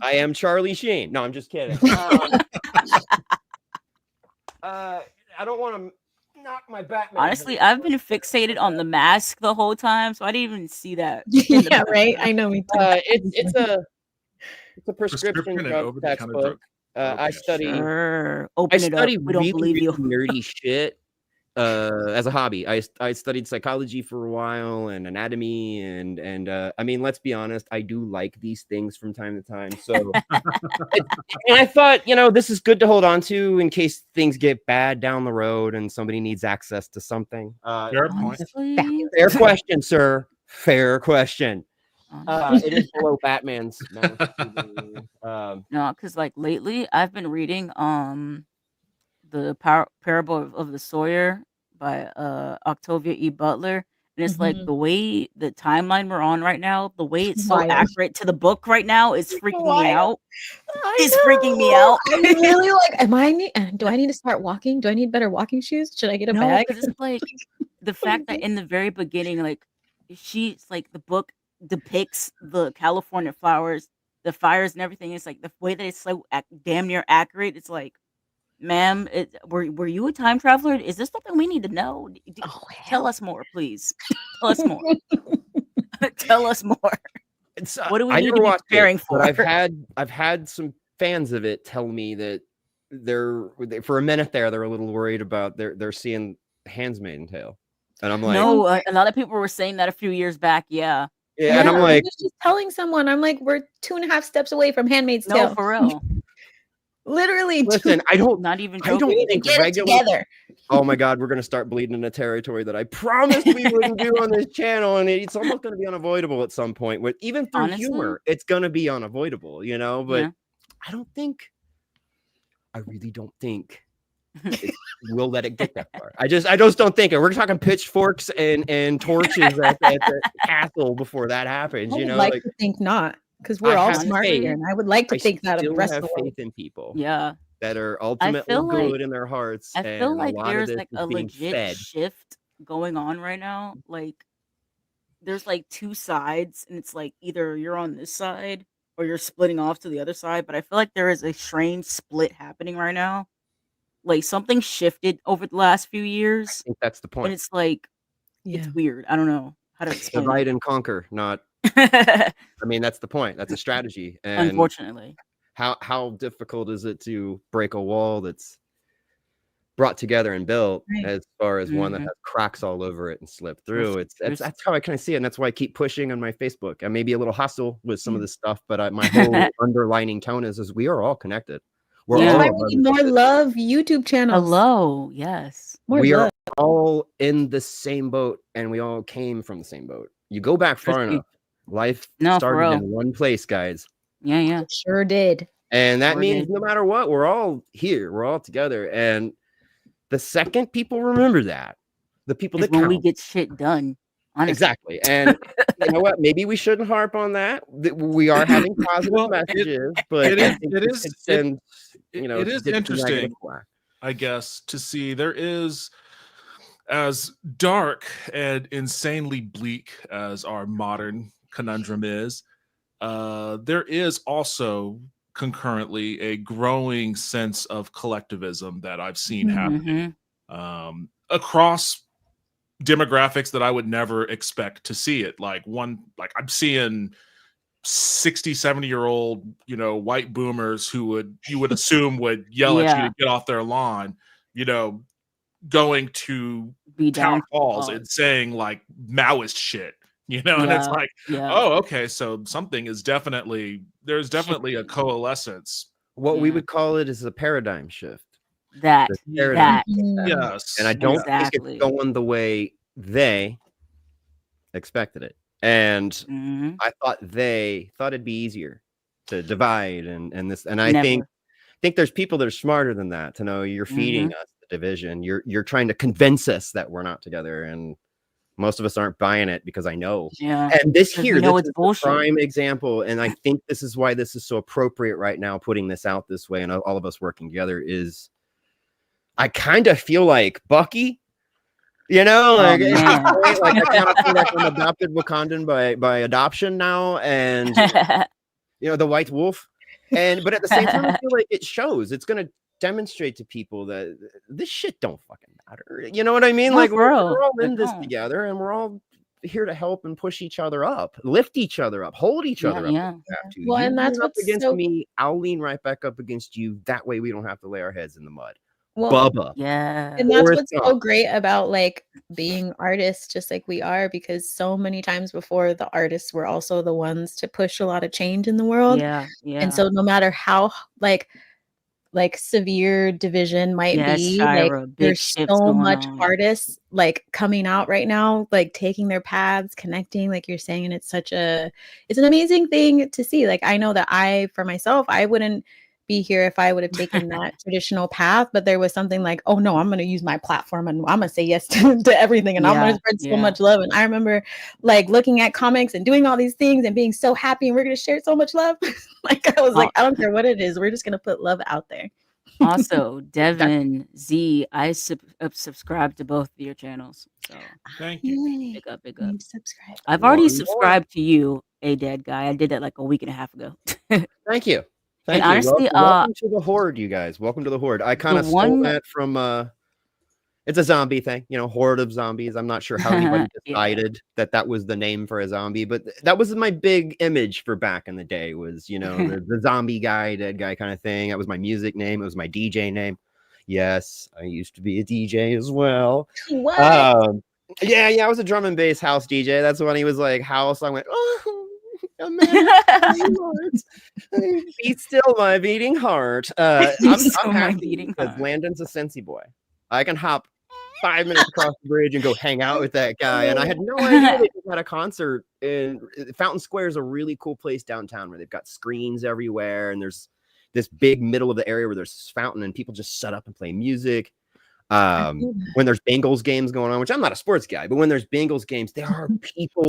I am Charlie Sheen. No, I'm just kidding. I don't want to knock my Batman. Honestly, I've been fixated on the mask the whole time, so I didn't even see that. Yeah, right. I know me too. It's a prescription drug textbook. I study. Sure. Open it up. We don't believe you. Nerdy shit. As a hobby, I studied psychology for a while and anatomy, and I mean, let's be honest, I do like these things from time to time. So, and I thought, this is good to hold on to in case things get bad down the road and somebody needs access to something. Fair point. Fair question, sir. Fair question. It is below Batman's. No, because like lately I've been reading the Parable of the Sawyer by Octavia E. Butler, and it's like the way the timeline we're on right now, the way it's so accurate to the book right now is freaking me out. It's freaking me out. I'm really like, do I need to start walking? Do I need better walking shoes? Should I get a bag? It's like the fact that in the very beginning, like she's like the book depicts the California fires and everything. It's like the way that it's so damn near accurate. It's like, ma'am, were you a time traveler? Is this something we need to know? Tell us more, please. Tell us more. Tell us more. What do we need to be preparing for? I've had some fans of it tell me that for a minute there, they're a little worried about they're seeing Handmaid's Tale, and I'm like, no, a lot of people were saying that a few years back. Yeah, and I'm like, I was just telling someone, I'm like, we're 2.5 steps away from Handmaid's Tale. No, for real. Literally. Listen, I don't think together. Oh my God, we're gonna start bleeding into territory that I promised we wouldn't do on this channel, and it's almost gonna be unavoidable at some point. With even through humor, it's gonna be unavoidable, you know. But I really don't think we'll let it get that far. I just don't think it. We're talking pitchforks and torches at the castle before that happens. You know, like to think not, because we're all smart here, and I would like to think that of the rest of the world. Faith in people. Yeah. That are ultimately good in their hearts. I feel like there's like a legit shift going on right now. Like there's like two sides, and it's like either you're on this side or you're splitting off to the other side. But I feel like there is a strange split happening right now. Like something shifted over the last few years. I think that's the point. And it's like it's weird. I don't know how to explain. Divide and conquer, not I mean, that's the point. That's a strategy. And unfortunately. How difficult is it to break a wall that's brought together and built as far as one that has cracks all over it and slip through? That's how I kind of see it, and that's why I keep pushing on my Facebook. I may be a little hostile with some of this stuff, but my whole underlining tone is we are all connected. We're all we need more love YouTube channels. Hello, yes. We are all in the same boat, and we all came from the same boat. You go back far enough, life started in one place, guys. Yeah. It sure did. And that means no matter what, we're all here. We're all together. And the second people remember that, the people that when we get shit done. Honestly. Exactly. And you know what? Maybe we shouldn't harp on that. We are having positive messages, but it is interesting, I guess, to see there is, as dark and insanely bleak as our modern conundrum is, there is also concurrently a growing sense of collectivism that I've seen happening across demographics that I would never expect to see it. Like I'm seeing 60, 70-year-old, white boomers who you would assume would yell at you to get off their lawn, going to town halls and saying like Maoist shit. And it's like, oh, okay, so there's definitely a coalescence. What we would call it is a paradigm shift. That. Yes. And I don't think it's going the way they expected it. And I thought it'd be easier to divide and this. And I think there's people that are smarter than that to know you're feeding us the division. You're trying to convince us that we're not together, and most of us aren't buying it because I know. Yeah. And this is a prime example. And I think this is why this is so appropriate right now, putting this out this way and all of us working together is I kind of feel like Bucky, like I kind of feel like I'm adopted Wakandan by adoption now. And, the white wolf. But at the same time, I feel like it shows. It's going to demonstrate to people that this shit don't fucking matter. You know what I mean? Like we're all in this together, and we're all here to help and push each other up, lift each other up, hold each other up. Yeah. Well, and that's what's against me. I'll lean right back up against you. That way, we don't have to lay our heads in the mud. Well, Bubba. Yeah. And that's what's so great about like being artists, just like we are, because so many times before the artists were also the ones to push a lot of change in the world. Yeah. And so no matter how like severe division might be, Shira, like there's so much artists like coming out right now, like taking their paths, connecting, like you're saying, and it's an amazing thing to see. Like I know that for myself, I wouldn't be here if I would have taken that traditional path, but there was something like, oh no, I'm going to use my platform and I'm going to say yes to everything, and I'm going to spread so much love. And I remember like looking at comics and doing all these things and being so happy, and we're going to share so much love. Like I was like, I don't care what it is, we're just going to put love out there. Also, Devin, Z, I subscribe to both of your channels. So thank you. Big up. Subscribe. I've already subscribed to you, a dead guy. I did that like a week and a half ago. Thank you. And honestly, welcome to the Horde, you guys. Welcome to the Horde. I kind of stole that from It's a zombie thing, you know, horde of zombies. I'm not sure how anybody decided that was the name for a zombie, but that was my big image for back in the day was, you know, the zombie guy, dead guy kind of thing. That was my music name. It was my DJ name. Yes, I used to be a DJ as well. What? Yeah, I was a drum and bass house DJ. That's when he was like house. I went, oh, man, be still my beating heart. I'm happy because Landon's a Sensi boy. I can hop 5 minutes across the bridge and go hang out with that guy. And I had no idea they had a concert in Fountain Square is a really cool place downtown where they've got screens everywhere. And there's this big middle of the area where there's this fountain and people just shut up and play music. When there's Bengals games going on, which I'm not a sports guy, but when there's Bengals games, there are people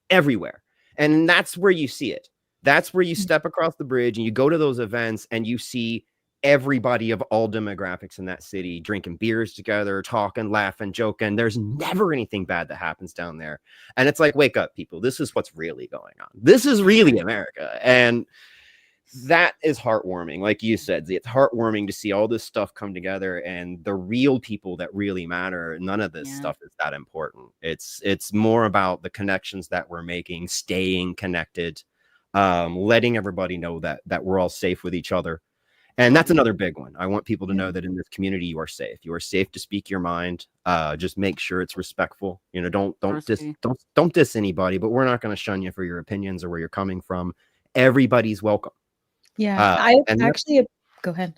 everywhere. And that's where you see it. That's where you step across the bridge and you go to those events and you see everybody of all demographics in that city drinking beers together, talking, laughing, joking. There's never anything bad that happens down there. And it's like, wake up, people. This is what's really going on. This is really America. And that is heartwarming. Like you said, it's heartwarming to see all this stuff come together and the real people that really matter. None of this stuff is that important. It's more about the connections that we're making, staying connected, letting everybody know that we're all safe with each other. And that's another big one. I want people to know that in this community, you are safe. You are safe to speak your mind. Just make sure it's respectful. You know, don't diss anybody, but we're not going to shun you for your opinions or where you're coming from. Everybody's welcome. Yeah, I actually go ahead.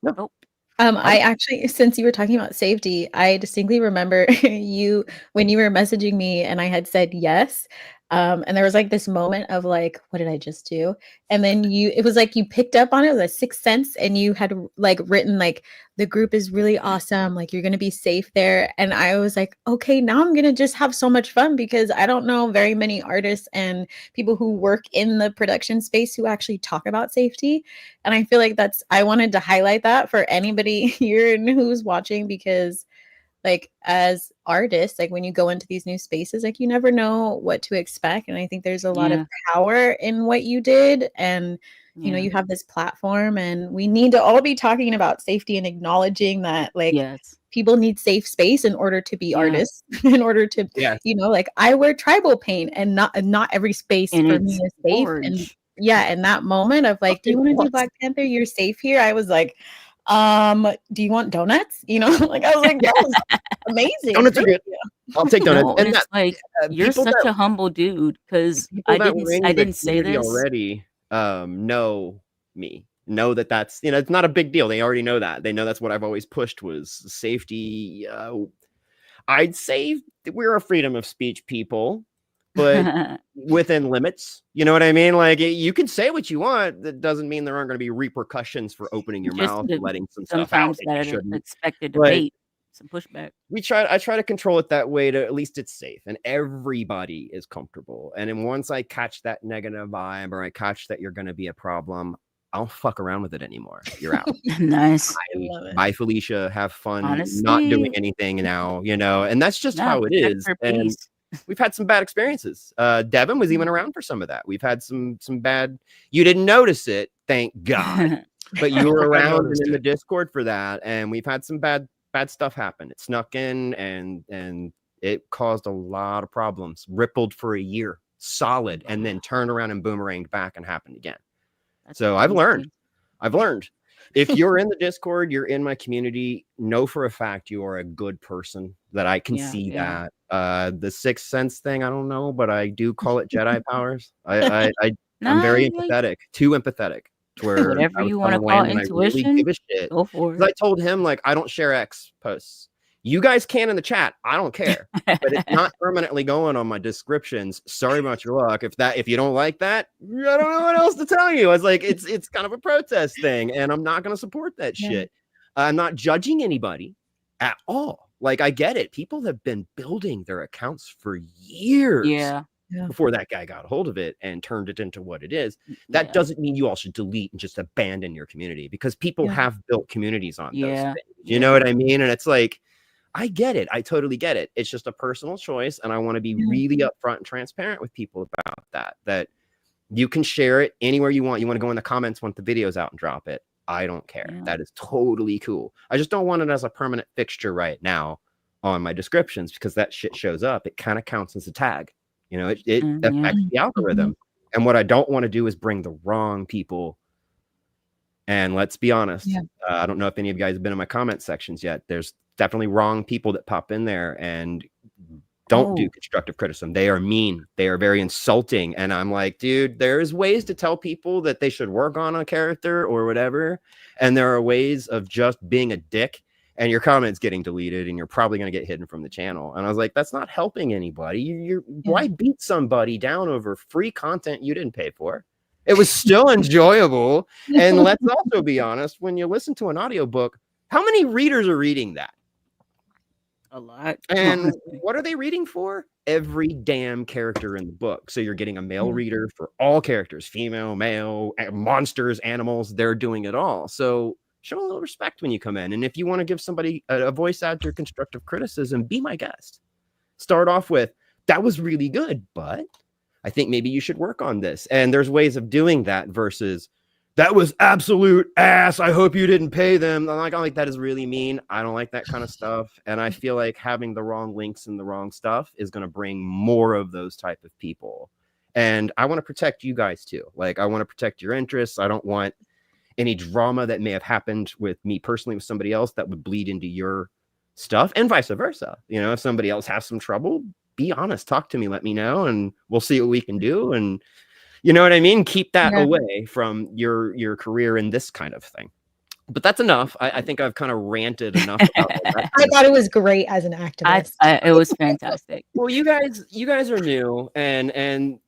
No. I actually, since you were talking about safety, I distinctly remember when you were messaging me and I had said yes. And there was like this moment of like, what did I just do? And then it was like you picked up on it with a sixth sense and you had like written like the group is really awesome. Like you're going to be safe there. And I was like, okay, now I'm going to just have so much fun because I don't know very many artists and people who work in the production space who actually talk about safety. And I feel like I wanted to highlight that for anybody here and who's watching because like as artists, like when you go into these new spaces, like you never know what to expect. And I think there's a lot of power in what you did. And, you know, you have this platform and we need to all be talking about safety and acknowledging that like people need safe space in order to be artists, in order to, you know, like I wear tribal paint and not every space and for me is safe. Orange. And in that moment of like, do you want to do Black Panther? You're safe here. I was like, do you want donuts? You know, like I was like, that was amazing. Donuts are good. I'll take donuts. No, and it's like you're such a humble dude because I didn't say this already. Know me. Know that's you know it's not a big deal. They already know that. They know that's what I've always pushed was safety. I'd say we're a freedom of speech people, but within limits. You know what I mean? Like you can say what you want. That doesn't mean there aren't going to be repercussions for opening your mouth, letting some stuff out. Sometimes that expected debate, some pushback. I try to control it that way to at least it's safe and everybody is comfortable. And then once I catch that negative vibe or I catch that you're going to be a problem, I don't fuck around with it anymore. You're out. Nice. Bye, Felicia. Have fun. Honestly, not doing anything now, you know, and that's just how it is. And we've had some bad experiences. Devin was even around for some of that. We've had some bad. You didn't notice it, thank God, but you were around and in the Discord for that. And we've had some bad stuff happen. It snuck in and it caused a lot of problems. Rippled for a year, solid, and then turned around and boomeranged back and happened again. So I've learned. If you're in the Discord, you're in my community, know for a fact you are a good person, that I can see that. The sixth sense thing, I don't know, but I do call it Jedi powers. I'm very empathetic, too empathetic. To where whatever you want to call intuition, really give a shit. Go for it. I told him, like, I don't share X posts. You guys can in the chat. I don't care. But it's not permanently going on my descriptions. Sorry about your luck. If you don't like that, I don't know what else to tell you. It's like it's kind of a protest thing, and I'm not gonna support that shit. I'm not judging anybody at all. Like, I get it. People have been building their accounts for years. Before that guy got a hold of it and turned it into what it is. That doesn't mean you all should delete and just abandon your community, because people have built communities on those things. You know what I mean? And it's like, I get it. I totally get it. It's just a personal choice. And I want to be really upfront and transparent with people about that you can share it anywhere you want. You want to go in the comments once the video's out and drop it. I don't care. Yeah. That is totally cool. I just don't want it as a permanent fixture right now on my descriptions, because that shit shows up. It kind of counts as a tag. You know, it affects the algorithm. And what I don't want to do is bring the wrong people. And let's be honest, I don't know if any of you guys have been in my comment sections yet. There's definitely wrong people that pop in there and don't do constructive criticism. They are mean. They are very insulting. And I'm like, dude, there's ways to tell people that they should work on a character or whatever. And there are ways of just being a dick, and your comments getting deleted, and you're probably going to get hidden from the channel. And I was like, that's not helping anybody. Why beat somebody down over free content you didn't pay for? It was still enjoyable. And let's also be honest, when you listen to an audiobook, how many readers are reading that? A lot. And what are they reading for? Every damn character in the book. So you're getting a male reader for all characters, female, male, monsters, animals. They're doing it all. So show a little respect when you come in. And if you want to give somebody a voice actor constructive criticism, be my guest. Start off with, that was really good, but I think maybe you should work on this. And there's ways of doing that versus, that was absolute ass. I hope you didn't pay them. I'm like, that is really mean. I don't like that kind of stuff. And I feel like having the wrong links and the wrong stuff is going to bring more of those type of people. And I want to protect you guys too. Like, I want to protect your interests. I don't want any drama that may have happened with me personally with somebody else that would bleed into your stuff, and vice versa. You know, if somebody else has some trouble, be honest, talk to me, let me know, and we'll see what we can do. And you know what I mean? Keep that away from your career in this kind of thing. But that's enough. I think I've kind of ranted enough about that. I thought it was great as an activist. It was fantastic. Well, you guys are new, and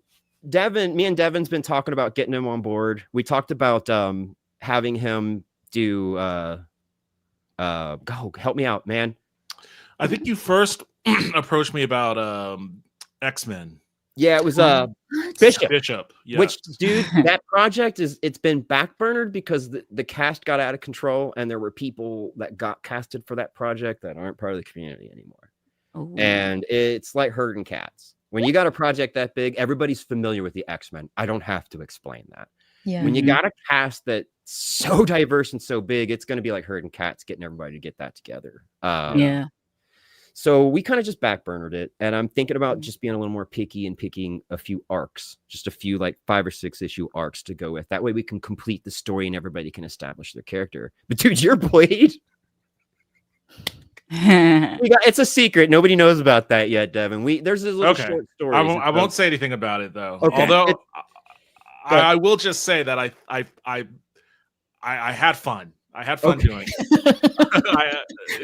Devin, me and Devin's been talking about getting him on board. We talked about having him do go help me out, man. I think you first approached me about X-Men. Yeah, it was Bishop. Yeah. Which, dude, that project it's been backburnered because the cast got out of control, and there were people that got casted for that project that aren't part of the community anymore. Oh. And it's like herding cats. When you got a project that big, everybody's familiar with the X-Men. I don't have to explain that. Yeah. When you got a cast that's so diverse and so big, it's going to be like herding cats, getting everybody to get that together. Yeah. So we kind of just backburnered it, and I'm thinking about just being a little more picky and picking a few arcs, just a few like 5 or 6 issue arcs to go with. That way we can complete the story and everybody can establish their character. But dude, your Blade, it's a secret. Nobody knows about that yet, Devin. There's this little short story. I won't say anything about it though. Okay. Although I will just say that I had fun. I had fun doing it.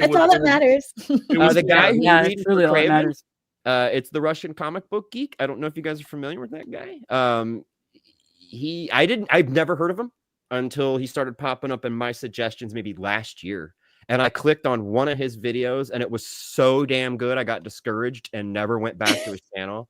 That's all that matters. The guy who reads really all that matters. It's the Russian comic book geek. I don't know if you guys are familiar with that guy. I've never heard of him until he started popping up in my suggestions maybe last year. And I clicked on one of his videos, and it was so damn good. I got discouraged and never went back to his channel.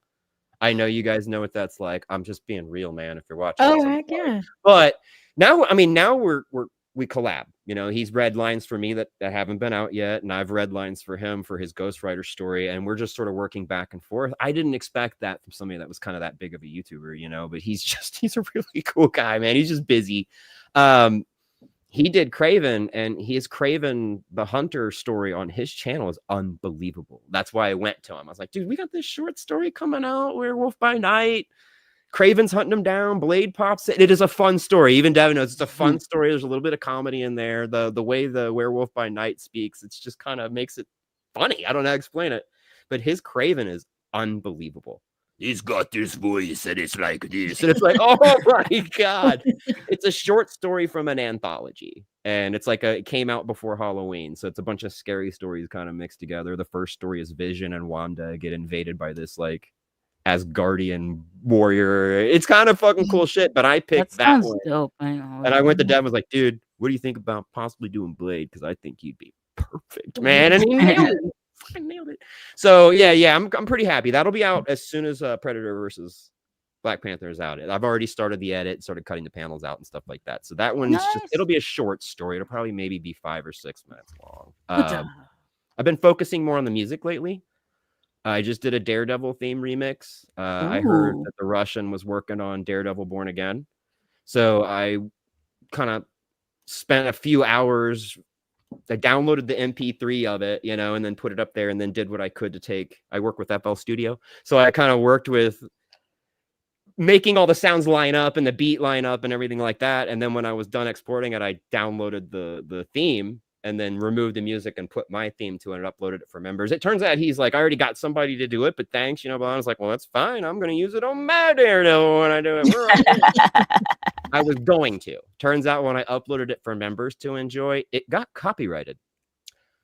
I know you guys know what that's like. I'm just being real, man. If you're watching, oh heck yeah. But now, I mean, now we collab. You know, he's read lines for me that haven't been out yet, and I've read lines for him for his Ghostwriter story, and we're just sort of working back and forth. I didn't expect that from somebody that was kind of that big of a YouTuber, you know, but he's a really cool guy, man. He's just busy. He did Craven, and his Craven the Hunter story on his channel is unbelievable. That's why I went to him. I was like, dude, we got this short story coming out, Werewolf by Night. Craven's hunting him down. Blade pops in. It is a fun story. Even Devin knows it's a fun story. There's a little bit of comedy in there. The way the Werewolf by Night speaks, it's just kind of makes it funny. I don't know how to explain it. But his Craven is unbelievable. He's got this voice, and it's like this. And it's like, oh my God. It's a short story from an anthology. And it's like it came out before Halloween. So it's a bunch of scary stories kind of mixed together. The first story is Vision and Wanda get invaded by this like Asgardian warrior. It's kind of fucking cool shit, but I picked that one. Dope. And I went to Devin, was like, dude, what do you think about possibly doing Blade? Because I think you'd be perfect, man. And he nailed it. Fucking nailed it. So yeah, I'm pretty happy. That'll be out as soon as Predator versus Black Panther is out. I've already started the edit, started cutting the panels out and stuff like that. So that one's it'll be a short story. It'll probably maybe be 5 or 6 minutes long. I've been focusing more on the music lately. I just did a Daredevil theme remix. I heard that the Russian was working on Daredevil Born Again. So I kind of spent a few hours. I downloaded the MP3 of it, you know, and then put it up there and then did what I could to take. I work with FL Studio. So I kind of worked with making all the sounds line up and the beat line up and everything like that. And then when I was done exporting it, I downloaded the theme and then removed the music and put my theme to it and uploaded it for members. It turns out he's like, I already got somebody to do it, but thanks, you know. But I was like, well, that's fine. I'm going to use it on my Daredevil when I do it. I was going to. Turns out when I uploaded it for members to enjoy, it got copyrighted.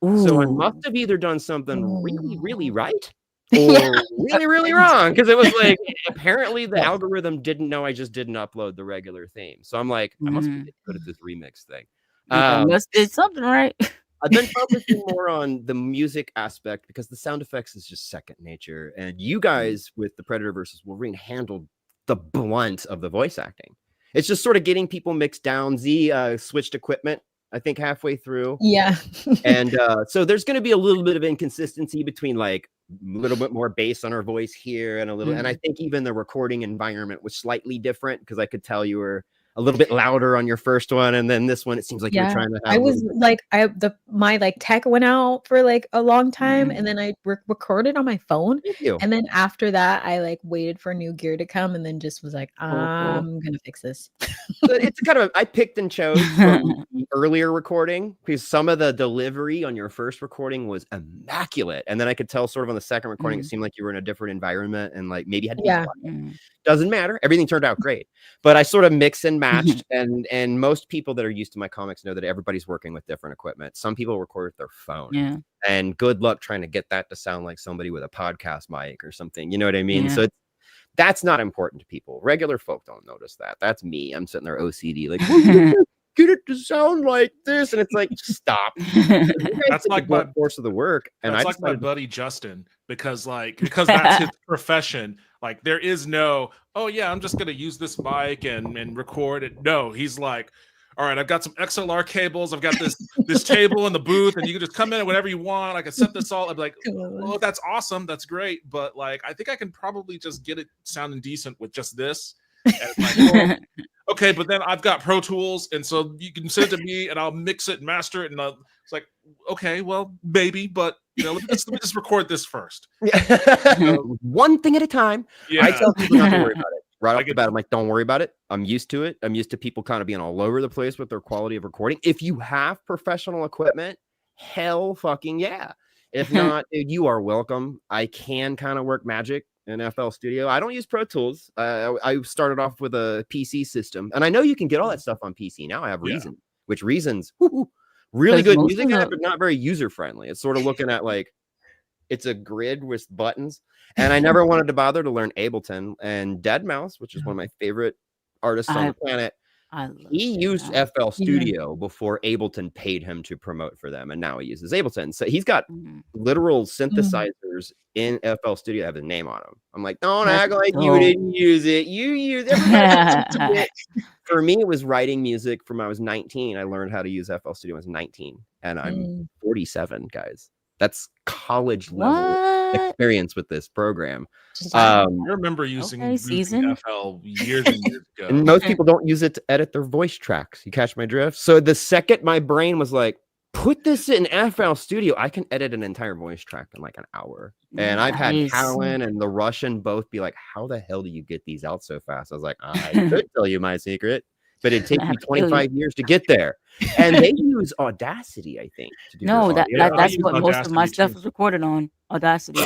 Ooh. So I must have either done something really, really right or really, really wrong, because it was like apparently the algorithm didn't know I just didn't upload the regular theme. So I'm like, I must be good at this remix thing. Must did something right. I've been focusing more on the music aspect because the sound effects is just second nature, and you guys with the Predator versus Wolverine handled the blunt of the voice acting. It's just sort of getting people mixed down. Z switched equipment, I think, halfway through. Yeah. And so there's going to be a little bit of inconsistency between like a little bit more bass on her voice here and a little, and I think even the recording environment was slightly different because I could tell you were a little bit louder on your first one, and then this one it seems like you're trying to have I was like, my like tech went out for like a long time, and then I recorded on my phone. And then after that I like waited for new gear to come and then just was like, I'm gonna fix this. It's kind of, I picked and chose from the earlier recording because some of the delivery on your first recording was immaculate, and then I could tell sort of on the second recording it seemed like you were in a different environment and like maybe had to be doesn't matter, everything turned out great. But I sort of mix and matched, and most people that are used to my comics know that everybody's working with different equipment. Some people record with their phone, and good luck trying to get that to sound like somebody with a podcast mic or something, you know what I mean? So that's not important to people. Regular folk don't notice that. That's me. I'm sitting there OCD like, get it to sound like this, and it's like, stop. That's like my course of the work, and that's like my buddy Justin, because that's his profession. Like there is no, oh yeah, I'm just gonna use this mic and record it. No, he's like, all right, I've got some XLR cables, I've got this table in the booth, and you can just come in whenever you want. I can set this all. I'm like, oh, that's awesome, that's great, but like I think I can probably just get it sounding decent with just this. And it's like, well, okay, but then I've got Pro Tools, and so you can send it to me, and I'll mix it and master it, and it's like, okay, well, maybe, but you know, let me just record this first. One thing at a time. I tell people not to worry about it. Right off the bat, I'm like, don't worry about it. I'm used to it. I'm used to people kind of being all over the place with their quality of recording. If you have professional equipment, hell fucking yeah. If not, dude, you are welcome. I can kind of work magic in FL Studio. I don't use Pro Tools. I started off with a PC system, and I know you can get all that stuff on PC now. I have Reason, which Reason's really good music, but not very user friendly. It's sort of looking at like it's a grid with buttons, and I never wanted to bother to learn Ableton. And Deadmau5, which is one of my favorite artists on the planet, he used FL Studio before Ableton paid him to promote for them, and now he uses Ableton. So he's got literal synthesizers in FL Studio that have his name on them. I'm like, don't act like you didn't use it. You use it. For me, it was writing music from I was 19. I learned how to use FL Studio when I was 19, and I'm 47, guys. That's college level experience with this program. I remember using FL years and years ago. And most people don't use it to edit their voice tracks. You catch my drift? So the second my brain was like, put this in FL Studio, I can edit an entire voice track in like an hour. And I've had Callan and the Russian both be like, how the hell do you get these out so fast? I was like, I could tell you my secret, but it'd take me 25 years to get there. And they use Audacity, I think. To do that's what most of my stuff is recorded on, Audacity.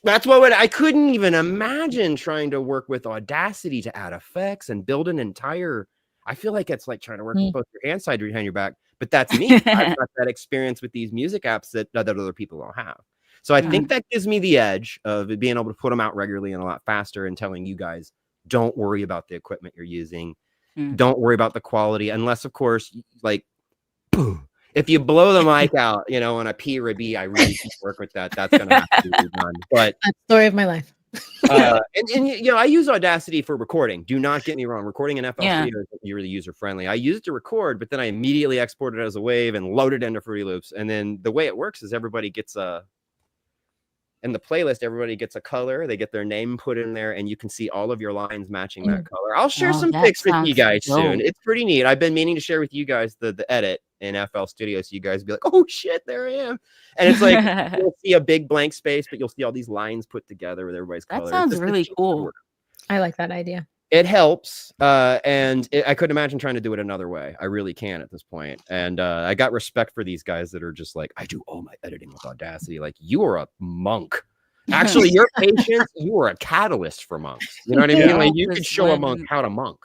That's what I couldn't even imagine trying to work with Audacity to add effects and build an entire. I feel like it's like trying to work with both your hand side behind your back, but that's me. I've got that experience with these music apps that other people don't have. So I think that gives me the edge of being able to put them out regularly and a lot faster, and telling you guys, don't worry about the equipment you're using. Don't worry about the quality, unless, of course, like, if you blow the mic out, you know, on a P or a B, I really can't work with that. That's going to have to be done. But that's the story of my life. and you know, I use Audacity for recording. Do not get me wrong. Recording in FL Studio is really user friendly. I use it to record, but then I immediately export it as a wave and load it into Fruity Loops. And then the way it works is everybody gets a in the playlist, everybody gets a color. They get their name put in there, and you can see all of your lines matching that color. I'll share some pics with you guys soon. It's pretty neat. I've been meaning to share with you guys the edit in FL Studio, so you guys be like, "Oh shit, there I am!" And it's like you'll see a big blank space, but you'll see all these lines put together with everybody's color. That sounds really cool. I like that idea. It helps, and I couldn't imagine trying to do it another way. I really can at this point. And I got respect for these guys that are just like, I do all my editing with Audacity. Like, you are a monk. Actually, your patience, you are a catalyst for monks. You know what I mean? Like, you could show a monk how to monk.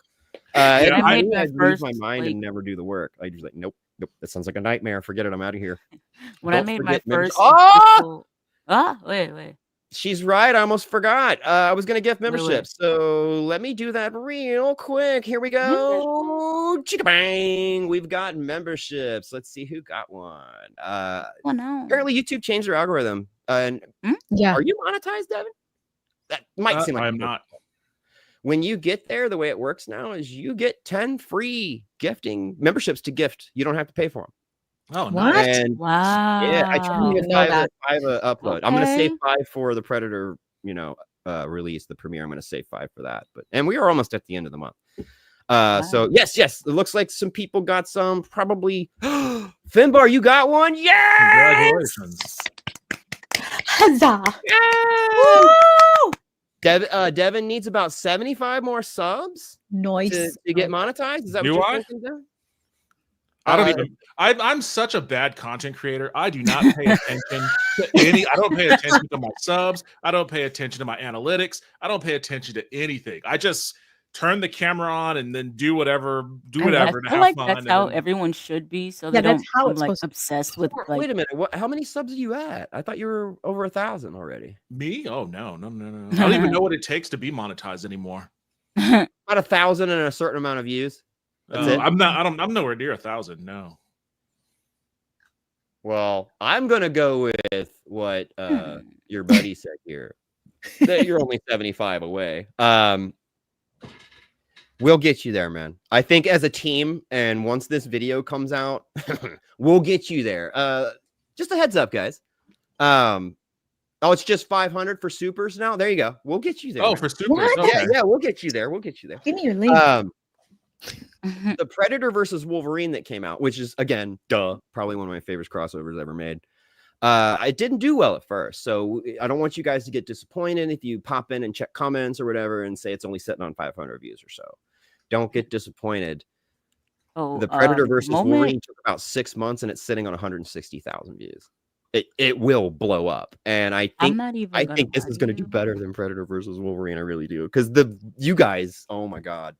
I lose my mind and never do the work. I just like, nope, that sounds like a nightmare. Forget it. I'm out of here. When I made my first... wait. She's right. I almost forgot. I was going to gift memberships. So let me do that real quick. Here we go. Chicka bang. We've got memberships. Let's see who got one. Apparently YouTube changed their algorithm. Are you monetized, Devin? That might seem like I'm not. When you get there, the way it works now is you get 10 free gifting memberships to gift. You don't have to pay for them. Oh, nice. And wow. Yeah, I tried to get five upload. Okay. I'm going to save 5 for the Predator, release, the premiere. I'm going to save 5 for that. And we are almost at the end of the month. So yes, it looks like some people got some. Probably Finbar, you got one. Yes! Congratulations. Huzzah! Yes! Devin needs about 75 more subs. Nice. To get monetized. Is that what you're thinking? I don't even. I'm such a bad content creator. I do not pay attention to any. I don't pay attention to my subs. I don't pay attention to my analytics. I don't pay attention to anything. I just turn the camera on and then do whatever. To have fun. That's how everyone should be. So they that's how it's like obsessed with. Like, wait a minute. How many subs are you at? I thought you were over 1,000 already. Me? Oh no. I don't even know what it takes to be monetized anymore. About 1,000 and a certain amount of views. I'm nowhere near 1,000. No. Well, I'm gonna go with what your buddy said here. That you're only 75 away. We'll get you there, man. I think as a team, and once this video comes out, we'll get you there. Just a heads up, guys. It's just 500 for supers now. There you go. We'll get you there. Oh, for supers. Okay. Yeah, we'll get you there. Give me your link. The Predator versus Wolverine that came out, which is, again, probably one of my favorite crossovers ever made. It didn't do well at first, so I don't want you guys to get disappointed if you pop in and check comments or whatever and say it's only sitting on 500 views or so. Don't get disappointed. The Predator versus Wolverine took about 6 months and it's sitting on 160,000 views. It will blow up, and I think this is going to do better than Predator versus Wolverine. I really do, because you guys, oh my god.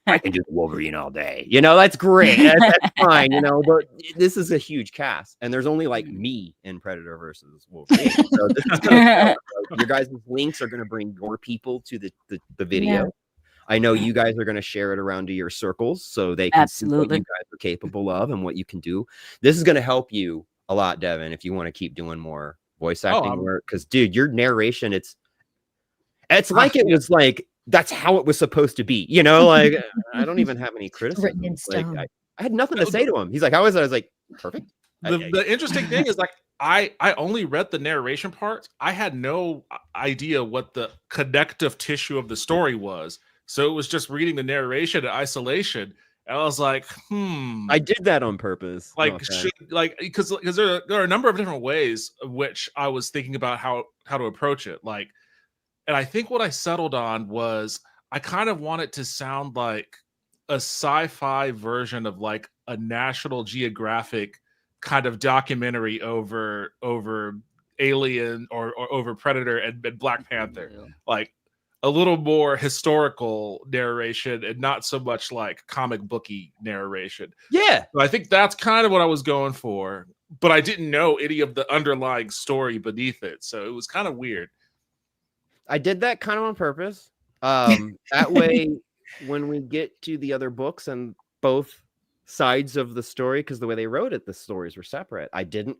I can do the Wolverine all day. That's great. That's fine, but this is a huge cast, and there's only like me in Predator versus Wolverine. So this is your guys' links are going to bring more people to the video. Yeah. I know you guys are going to share it around to your circles so they can see what you guys are capable of and what you can do. This is going to help you a lot, Devin, if you want to keep doing more voice acting work. Because, dude, your narration, it's like it was like, that's how it was supposed to be, like I don't even have any criticism. Like, I had nothing to say to him. He's like, how is it? I was like, perfect. The interesting thing is, like, I only read the narration parts. I had no idea what the connective tissue of the story was. So it was just reading the narration in isolation. And I was like, I did that on purpose. Like, because there are a number of different ways of which I was thinking about how to approach it. Like, and I think what I settled on was I kind of want it to sound like a sci-fi version of like a National Geographic kind of documentary over Alien or over Predator and Black Panther. Yeah. Like a little more historical narration and not so much like comic booky narration. Yeah. So I think that's kind of what I was going for, but I didn't know any of the underlying story beneath it. So it was kind of weird. I did that kind of on purpose. That way, when we get to the other books and both sides of the story, because the way they wrote it, the stories were separate. I didn't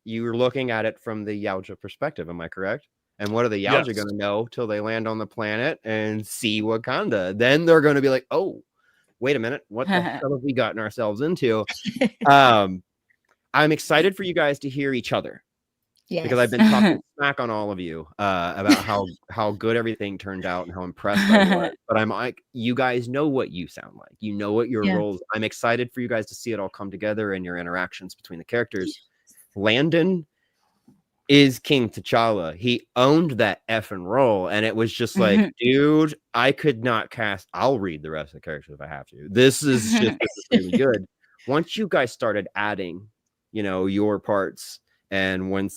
you were looking at it from the Yautja perspective. Am I correct? And what are the Yautja going to know till they land on the planet and see Wakanda? Then they're going to be like, oh, wait a minute. What the hell have we gotten ourselves into? I'm excited for you guys to hear each other. Because I've been talking smack on all of you about how good everything turned out and how impressed I was. But I'm like, you guys know what you sound like. You know what your roles. I'm excited for you guys to see it all come together and your interactions between the characters. Landon is King T'Challa. He owned that effing role, and it was just like, dude, I could not cast. I'll read the rest of the characters if I have to. This is really good. Once you guys started adding, your parts. And when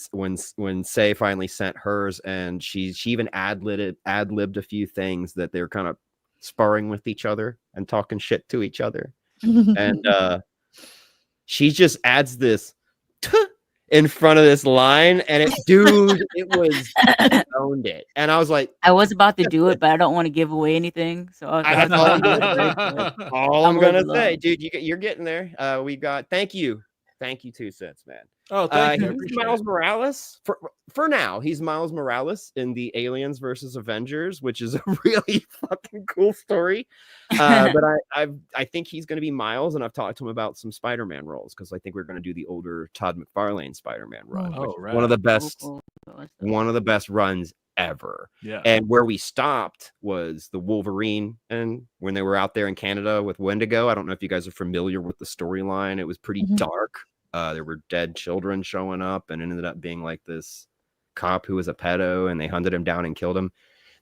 Sai finally sent hers, and she even ad-libbed a few things that they're kind of sparring with each other and talking shit to each other, and she just adds this in front of this line, and it was owned it, and I was like, I was about to do it, but I don't want to give away anything, so that's all I'm gonna say, dude. You're getting there. We got thank you 2 cents, man. Oh, thank you. He's Miles Morales for now. He's Miles Morales in the Aliens versus Avengers, which is a really fucking cool story. But I think he's going to be Miles, and I've talked to him about some Spider-Man roles because I think we're going to do the older Todd McFarlane Spider-Man run. Right. One of the best runs ever. Yeah. And where we stopped was the Wolverine, and when they were out there in Canada with Wendigo. I don't know if you guys are familiar with the storyline. It was pretty dark. There were dead children showing up, and it ended up being like this cop who was a pedo, and they hunted him down and killed him.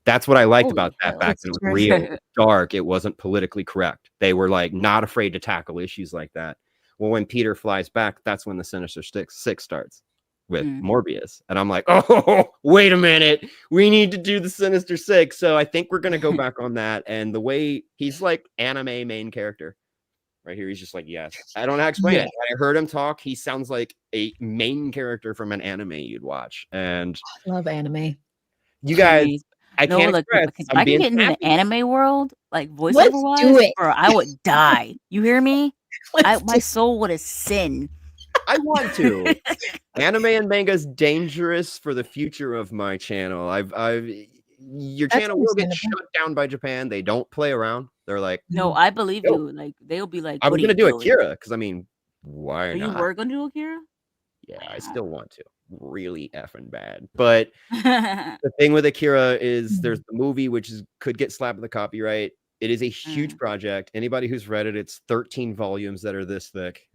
That's what I liked about that back then. It was real dark. It wasn't politically correct. They were like not afraid to tackle issues like that. Well, when Peter flies back, that's when the Sinister Six starts with Morbius. And I'm like, oh, wait a minute. We need to do the Sinister Six. So I think we're going to go back on that. And the way he's like anime main character. Right here, he's just like, yes. I don't know how to explain it. I heard him talk. He sounds like a main character from an anime you'd watch. And I love anime. You guys, I can't express. If I can get into the anime world, like voiceover Let's wise, do it. or I would die. You hear me? My soul would ascend. I want to. Anime and manga is dangerous for the future of my channel. Your channel will get shut down by Japan. They don't play around. They're like, no, I believe you. Like they'll be like, I'm gonna do Akira because I mean, why not? You were gonna do Akira? Yeah, I still want to. Really effing bad. But the thing with Akira is there's the movie which could get slapped with the copyright. It is a huge project. Anybody who's read it, it's 13 volumes that are this thick.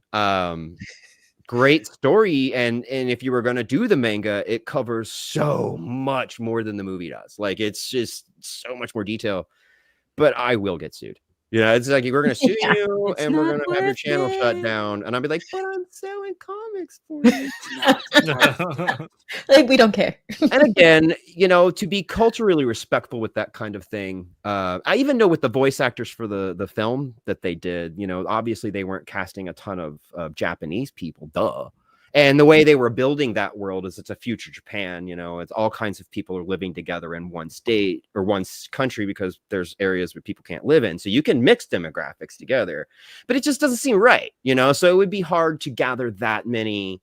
Great story, and if you were going to do the manga, it covers so much more than the movie does. Like it's just so much more detail. But I will get sued. It's like we're going to sue you, and we're going to have your channel shut down. And I'll be like, but I'm selling comics for you. Like we don't care. And again, to be culturally respectful with that kind of thing. I even know with the voice actors for the film that they did. Obviously they weren't casting a ton of Japanese people. Duh. And the way they were building that world is it's a future Japan, it's all kinds of people are living together in one state or one country because there's areas where people can't live in. So you can mix demographics together, but it just doesn't seem right, so it would be hard to gather that many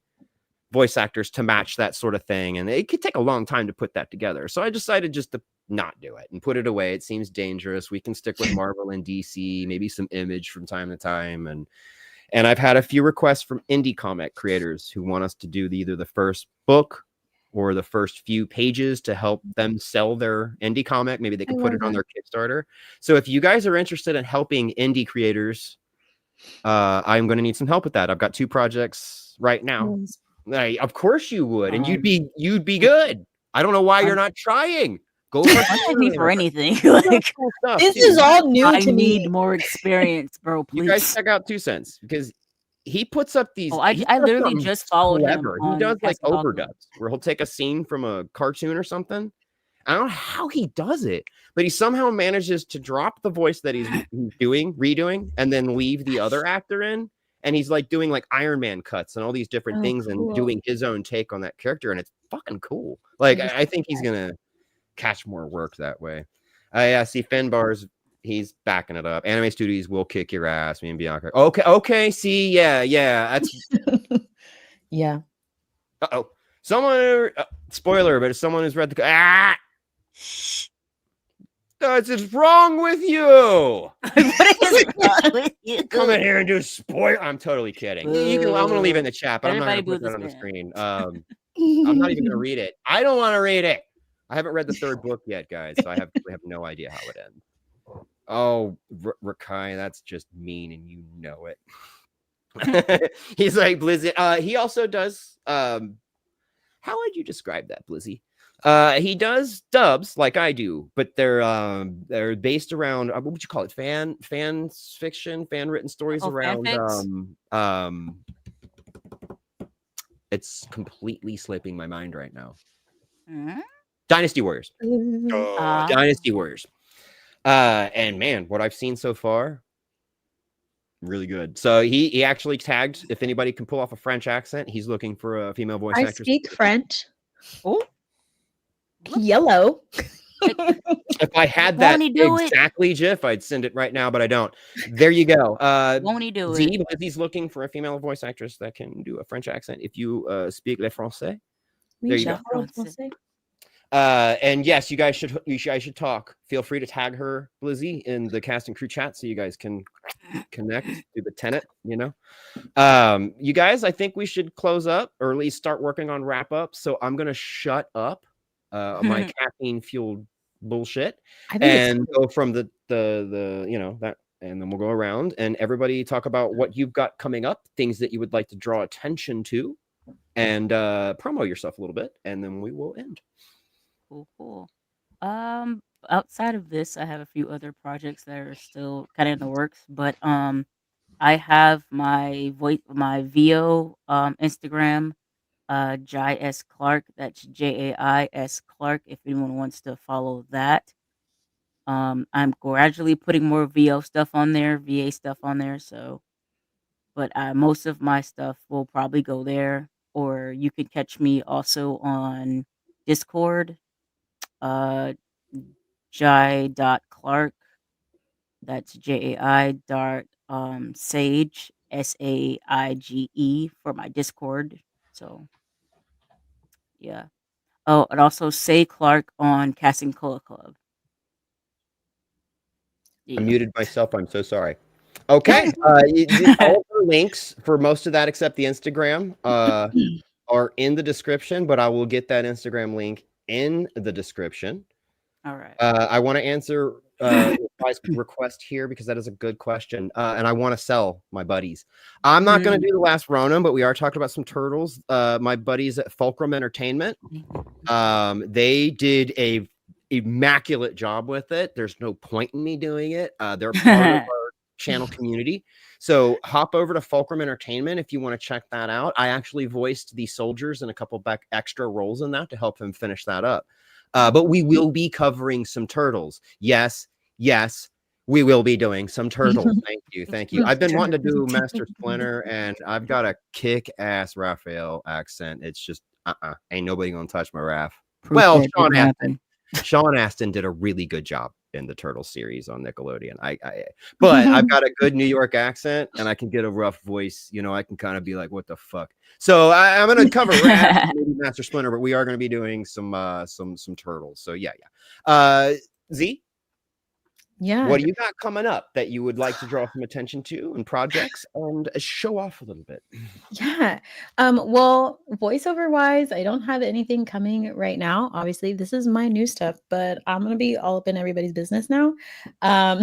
voice actors to match that sort of thing. And it could take a long time to put that together. So I decided just to not do it and put it away. It seems dangerous. We can stick with Marvel and DC, maybe some Image from time to time. And I've had a few requests from indie comic creators who want us to do either the first book or the first few pages to help them sell their indie comic. Maybe they can put it on their Kickstarter. So if you guys are interested in helping indie creators, I'm going to need some help with that. I've got 2 projects right now. Of course you would. And you'd be good. I don't know why you're not trying. Go for anything. This is all new to me. I need more experience, bro. Please. You guys check out 2 cents because he puts up these. I literally just followed him. He does like overdubs where he'll take a scene from a cartoon or something. I don't know how he does it, but he somehow manages to drop the voice that he's redoing, and then leave the other actor in. And he's like doing like Iron Man cuts and all these different things and doing his own take on that character. And it's fucking cool. Like, I think he's going to catch more work that way. I see Finbar's, he's backing it up. Anime Studios will kick your ass, me and Bianca. Okay. See, yeah. That's yeah. Uh-oh. Someone, spoiler, but if someone who's read the What's wrong with you? What is wrong with you? Come in here and do a spoiler. I'm totally kidding. I'm gonna leave it in the chat, but I'm not gonna put that on the screen. I'm not even going to read it. I don't want to read it. I haven't read the third book yet, guys, so I have no idea how it ends. Oh, Rakai, that's just mean, and you know it. He's like, Blizzy. He also does. How would you describe that, Blizzy? He does dubs like I do, but they're based around what would you call it? Fan fiction, fan written stories around it's completely slipping my mind right now. Dynasty Warriors. Dynasty Warriors. And man, what I've seen so far, really good. So he actually tagged, if anybody can pull off a French accent, he's looking for a female voice actress. I speak French. Oh, yellow. If I had that exactly GIF, I'd send it right now, but I don't. There you go. Won't he do it? Because he's looking for a female voice actress that can do a French accent. If you speak le français, there you go. And yes, you guys should talk. Feel free to tag her, Blizzy, in the cast and crew chat so you guys can connect to the tenant, you know. You guys, I think we should close up or at least start working on wrap up. So I'm gonna shut up my caffeine fueled bullshit and go from the you know that, and then we'll go around and everybody talk about what you've got coming up, things that you would like to draw attention to, and promo yourself a little bit, and then we will end. Cool. Outside of this, I have a few other projects that are still kind of in the works, but I have my VO Instagram, Jai S Clark. That's JAIS Clark. If anyone wants to follow that, I'm gradually putting more VO stuff on there, VA stuff on there. So, but most of my stuff will probably go there, or you can catch me also on Discord. Jai.Clark. That's JAI Sage SAIGE for my Discord. So yeah. Oh, and also Sai Clark on Casting Cola Club. Yeah. I muted myself. I'm so sorry. Okay. All the links for most of that except the Instagram are in the description, but I will get that Instagram link in the description. All right. I want to answer request here because that is a good question, and I want to sell my buddies. I'm not going to do the last Ronin, but we are talking about some turtles. My buddies at Fulcrum Entertainment, they did a immaculate job with it. There's no point in me doing it. They're part of our channel community, so hop over to Fulcrum Entertainment if you want to check that out. I actually voiced the soldiers and a couple back extra roles in that to help him finish that up. But we will be covering some turtles. Yes, we will be doing some turtles. Thank you. I've been wanting to do Master Splinter, and I've got a kick-ass Raphael accent. It's just, ain't nobody gonna touch my Raph. Well, Sean Astin did a really good job in the Turtle series on Nickelodeon. But I've got a good New York accent, and I can get a rough voice. You know, I can kind of be like, "What the fuck." So I'm going to cover Raph, maybe Master Splinter, but we are going to be doing some turtles. So yeah. Z, yeah. What do you got coming up that you would like to draw some attention to and projects and show off a little bit? Yeah. Well, voiceover wise, I don't have anything coming right now. Obviously, this is my new stuff, but I'm gonna be all up in everybody's business now. Now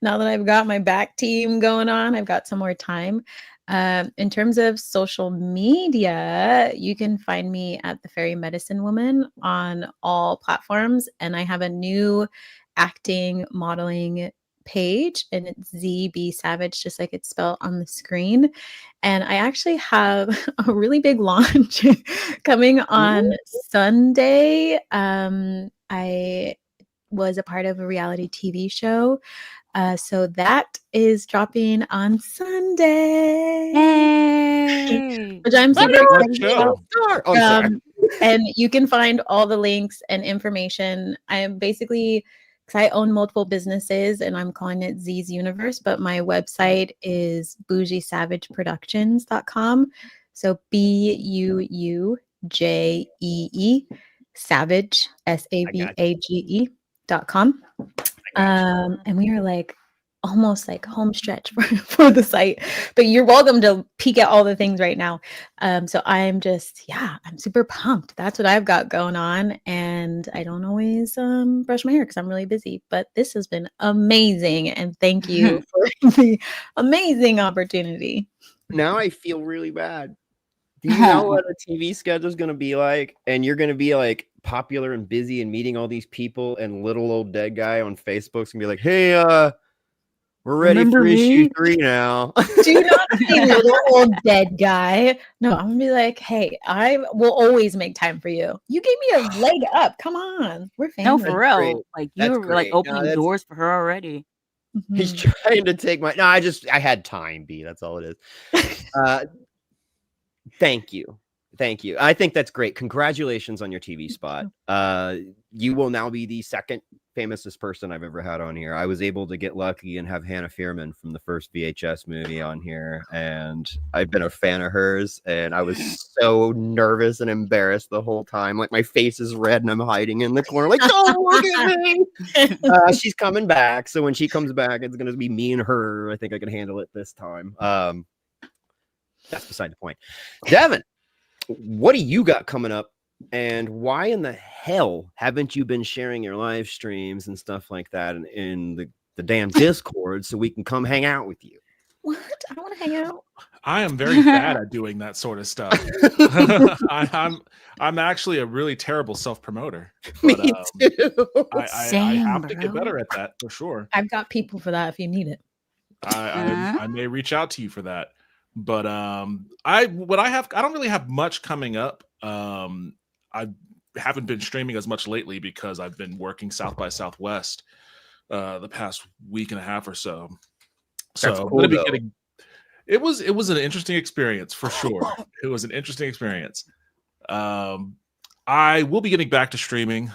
that I've got my back team going on, I've got some more time. In terms of social media, you can find me at the Fairy Medicine Woman on all platforms, and I have a new acting modeling page, and it's ZB Savage, just like it's spelled on the screen. And I actually have a really big launch coming on Sunday. I was a part of a reality TV show. So that is dropping on Sunday. Hey. Which I'm super excited about. And you can find all the links and information. I am basically, because I own multiple businesses and I'm calling it Z's Universe, but my website is BuujjeeSavageProductions.com. So BUUJEE Savage SAVAGE.com. And we are like almost like home stretch for the site, but you're welcome to peek at all the things right now. So I'm super pumped. That's what I've got going on, and I don't always brush my hair because I'm really busy, but this has been amazing, and thank you for the amazing opportunity. Now I feel really bad. Do you know what a TV schedule is going to be like? And you're going to be like popular and busy and meeting all these people, and little old dead guy on Facebook's going to be like, hey, we're ready for issue 3 now. Do not say little old dead guy. No, I'm going to be like, hey, I will always make time for you. You gave me a leg up. Come on. We're family. No, for real. Like, you were like opening doors for her already. He's trying to take my... No, I had time, B. That's all it is. Thank you. I think that's great. Congratulations on your TV spot. You will now be the second famousest person I've ever had on here. I was able to get lucky and have Hannah Fearman from the first VHS movie on here, and I've been a fan of hers, and I was so nervous and embarrassed the whole time. Like, my face is red and I'm hiding in the corner like, don't look at me. She's coming back, so when she comes back, it's going to be me and her. I think I can handle it this time. That's beside the point. Devin, what do you got coming up, and why in the hell haven't you been sharing your live streams and stuff like that in the damn Discord so we can come hang out with you? What? I want to hang out. I am very bad at doing that sort of stuff. I'm actually a really terrible self-promoter. Me too. I have to get better at that for sure. I've got people for that if you need it. I may reach out to you for that. But I don't really have much coming up. I haven't been streaming as much lately because I've been working South by Southwest the past week and a half or so. So That's I'm cool, gonna be getting. It was an interesting experience for sure. It was an interesting experience. I will be getting back to streaming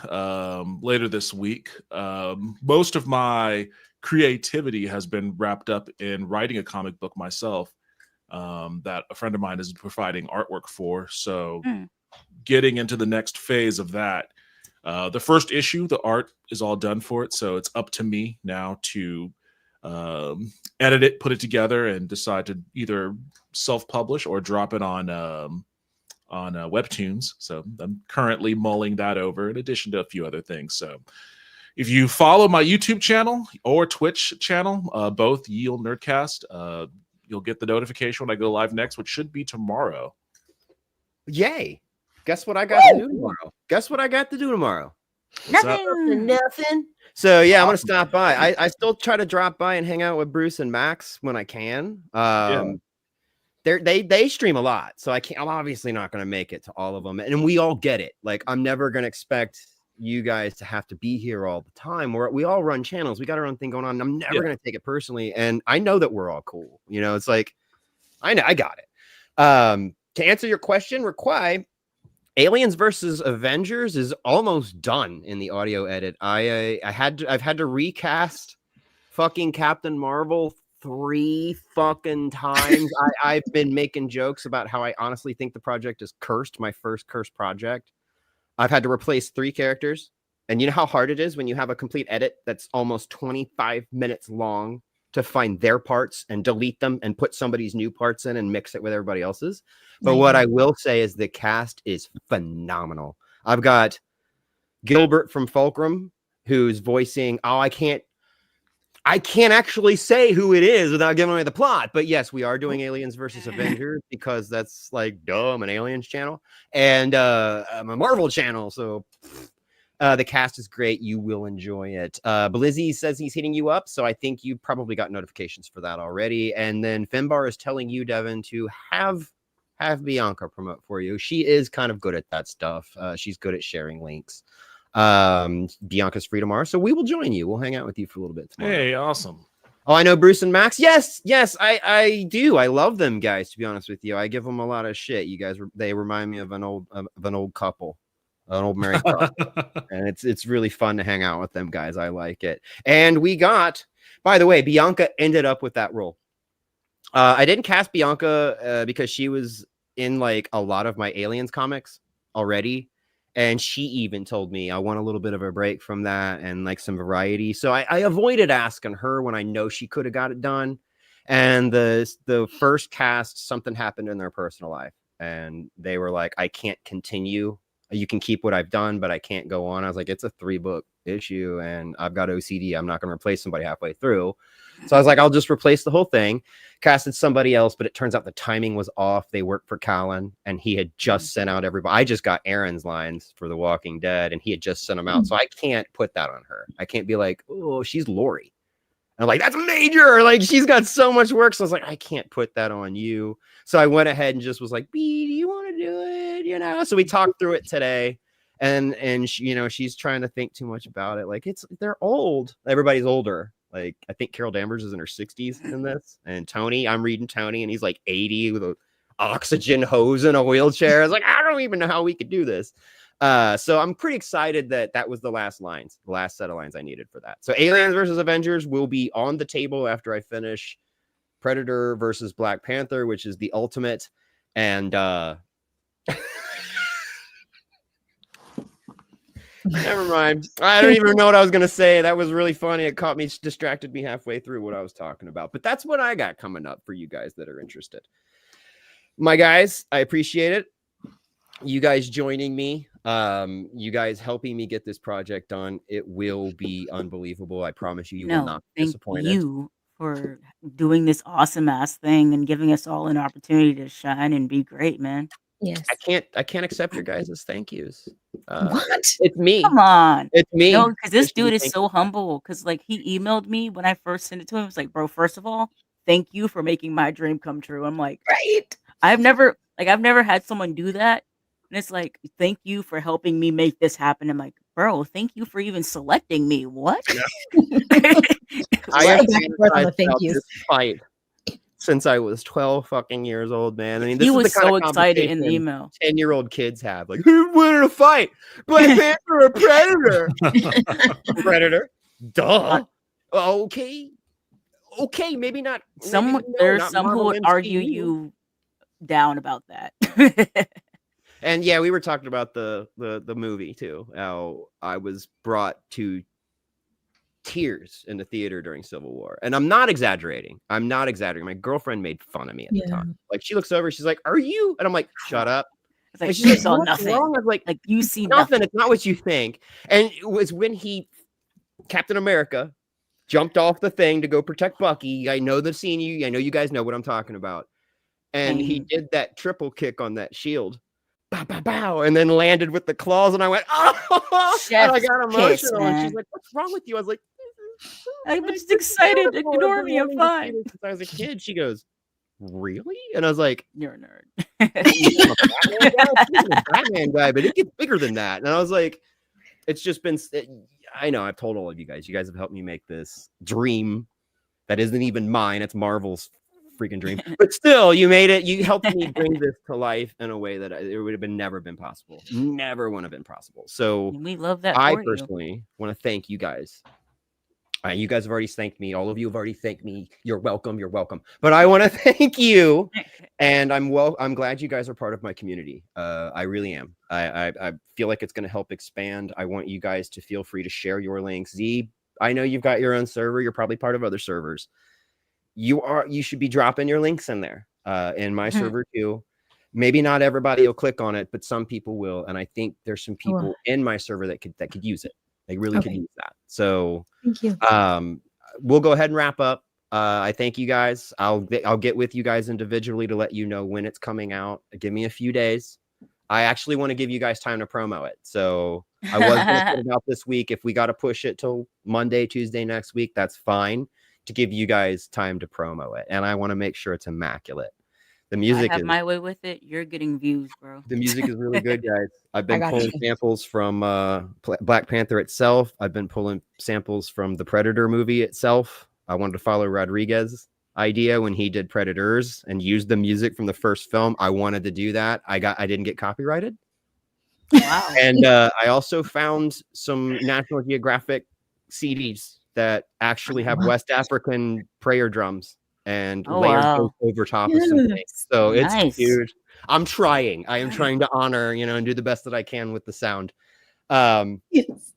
later this week. Most of my creativity has been wrapped up in writing a comic book myself. That a friend of mine is providing artwork for. So getting into the next phase of that. The first issue, the art is all done for it. So it's up to me now to edit it, put it together, and decide to either self-publish or drop it on Webtoons. So I'm currently mulling that over in addition to a few other things. So if you follow my YouTube channel or Twitch channel, both Yield Nerdcast, you'll get the notification when I go live next, which should be tomorrow. Yay. Guess what I got to do tomorrow? Nothing. So yeah, I'm gonna stop by. I still try to drop by and hang out with Bruce and Max when I can. They stream a lot, so I'm obviously not gonna make it to all of them, and we all get it. Like, I'm never gonna expect you guys to have to be here all the time. We all run channels. We got our own thing going on. I'm never going to take it personally. And I know that we're all cool. You know, it's like, I know I got it. To answer your question, Requai, Aliens versus Avengers is almost done in the audio edit. I've had to recast fucking Captain Marvel 3 fucking times. I've been making jokes about how I honestly think the project is cursed. My first cursed project. I've had to replace 3 characters. And you know how hard it is when you have a complete edit that's almost 25 minutes long to find their parts and delete them and put somebody's new parts in and mix it with everybody else's. But what I will say is the cast is phenomenal. I've got Gilbert from Fulcrum, who's voicing, I can't actually say who it is without giving away the plot. But yes, we are doing Aliens versus Avengers because that's like, dumb, an Aliens channel. And I'm a Marvel channel. So the cast is great. You will enjoy it. Blizzy says he's hitting you up. So I think you probably got notifications for that already. And then Finbar is telling you, Devin, to have Bianca promote for you. She is kind of good at that stuff. She's good at sharing links. Bianca's free tomorrow, so we will join you. We'll hang out with you for a little bit tomorrow. Hey, awesome. Oh, I know Bruce and Max. Yes, I do. I love them guys, to be honest with you. I give them a lot of shit. You guys, they remind me of an old couple, an old married couple. And it's really fun to hang out with them guys. I like it. And we got, by the way, Bianca ended up with that role. I didn't cast Bianca because she was in like a lot of my Aliens comics already. And she even told me I want a little bit of a break from that and like some variety. So I avoided asking her when I know she could have got it done. And the first cast, something happened in their personal life. And they were like, I can't continue. You can keep what I've done, but I can't go on. I was like, it's a 3-book issue and I've got OCD. I'm not going to replace somebody halfway through. So I was like, I'll just replace the whole thing. Casted somebody else, but it turns out the timing was off. They worked for Callan and he had just sent out everybody. I just got Aaron's lines for The Walking Dead and he had just sent them out. So I can't put that on her. I can't be like, oh, she's Lori. And I'm like, that's major. Like, she's got so much work. So I was like, I can't put that on you. So I went ahead and just was like, B, do you want to do it? You know, so we talked through it today. And she, you know, she's trying to think too much about it. Like, they're old. Everybody's older. Like, I think Carol Danvers is in her 60s in this. And Tony, I'm reading Tony, and he's like 80 with an oxygen hose in a wheelchair. I was like, I don't even know how we could do this. So I'm pretty excited that was the last set of lines I needed for that. So Aliens versus Avengers will be on the table after I finish Predator versus Black Panther, which is the ultimate. And never mind. I don't even know what I was going to say. That was really funny. It distracted me halfway through what I was talking about. But that's what I got coming up for you guys that are interested. My guys, I appreciate it. You guys joining me, you guys helping me get this project done. It will be unbelievable. I promise you, you will not be disappointed. Thank you for doing this awesome ass thing and giving us all an opportunity to shine and be great, man. Yes. I can't accept your guys' thank yous. What? It's me. Come on. It's me. No, because this dude is so humble. Because like he emailed me when I first sent it to him. It was like, bro, first of all, thank you for making my dream come true. I'm like, right. I've never had someone do that. And it's like, thank you for helping me make this happen. I'm like, bro, thank you for even selecting me. What? Yeah. I have thank you. This fight since I was 12 fucking years old, man. I mean, this he is was the kind so of excited in the email. 10-year-old kids have like, who's winning a fight? Black Panther or Predator? Predator. Duh. Okay, maybe not. There's some who would argue you down about that. And yeah, we were talking about the movie too. How I was brought to tears in the theater during Civil War. And I'm not exaggerating. My girlfriend made fun of me at the time. Like, she looks over, she's like, "Are you?" And I'm like, "Shut up." It's like, she's like, saw nothing. I was like you see nothing. It's not what you think. And it was when Captain America jumped off the thing to go protect Bucky. I know the scene. I know you guys know what I'm talking about. And he did that triple kick on that shield. Bow, bow, bow, and then landed with the claws, and I went, oh, and I got emotional. And she's like, "What's wrong with you?" I was like, I'm just excited. Ignore me. I'm fine. Since I was a kid, she goes, "Really?" And I was like, "You're a nerd." I'm a Batman guy, but it gets bigger than that. And I was like, it's just been. I know I've told all of you guys. You guys have helped me make this dream that isn't even mine. It's Marvel's freaking dream, but still, you made it. You helped me bring this to life in a way that it would have never been possible. Never would have been possible. So we love that. I personally want to thank you guys. You guys have already thanked me. All of you have already thanked me. You're welcome. You're welcome. But I want to thank you, and I'm glad you guys are part of my community. I really am. I feel like it's going to help expand. I want you guys to feel free to share your links. Z, I know you've got your own server. You're probably part of other servers. You should be dropping your links in there in my server too. Maybe not everybody will click on it, but some people will. And I think there's some people in my server that could use it. They really could use that. So thank you. We'll go ahead and wrap up. I thank you guys. I'll get with you guys individually to let you know when it's coming out. Give me a few days. I actually want to give you guys time to promo it. So I was going to put it out this week. If we got to push it till Monday, Tuesday next week, that's fine. To give you guys time to promo it, and I want to make sure it's immaculate. The music is my way with it. You're getting views, bro. The music is really good, guys. I've been pulling samples from Black Panther itself. I've been pulling samples from the Predator movie itself. I wanted to follow Rodriguez's idea when he did Predators and used the music from the first film. I wanted to do that. I didn't get copyrighted. Wow. And I also found some National Geographic CDs that actually have West African prayer drums and layers over top of some things. So it's huge. I'm trying. I am trying to honor, and do the best that I can with the sound. Yes.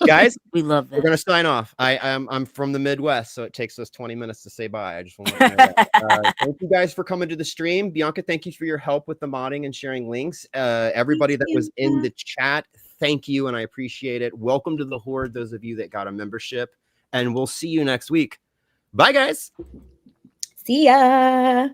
Guys, we love that. We're gonna sign off. I'm from the Midwest, so it takes us 20 minutes to say bye. I just want to know that. Thank you guys for coming to the stream. Bianca, thank you for your help with the modding and sharing links. Everybody that was in the chat, thank you, and I appreciate it. Welcome to the Horde, those of you that got a membership, and we'll see you next week. Bye, guys. See ya.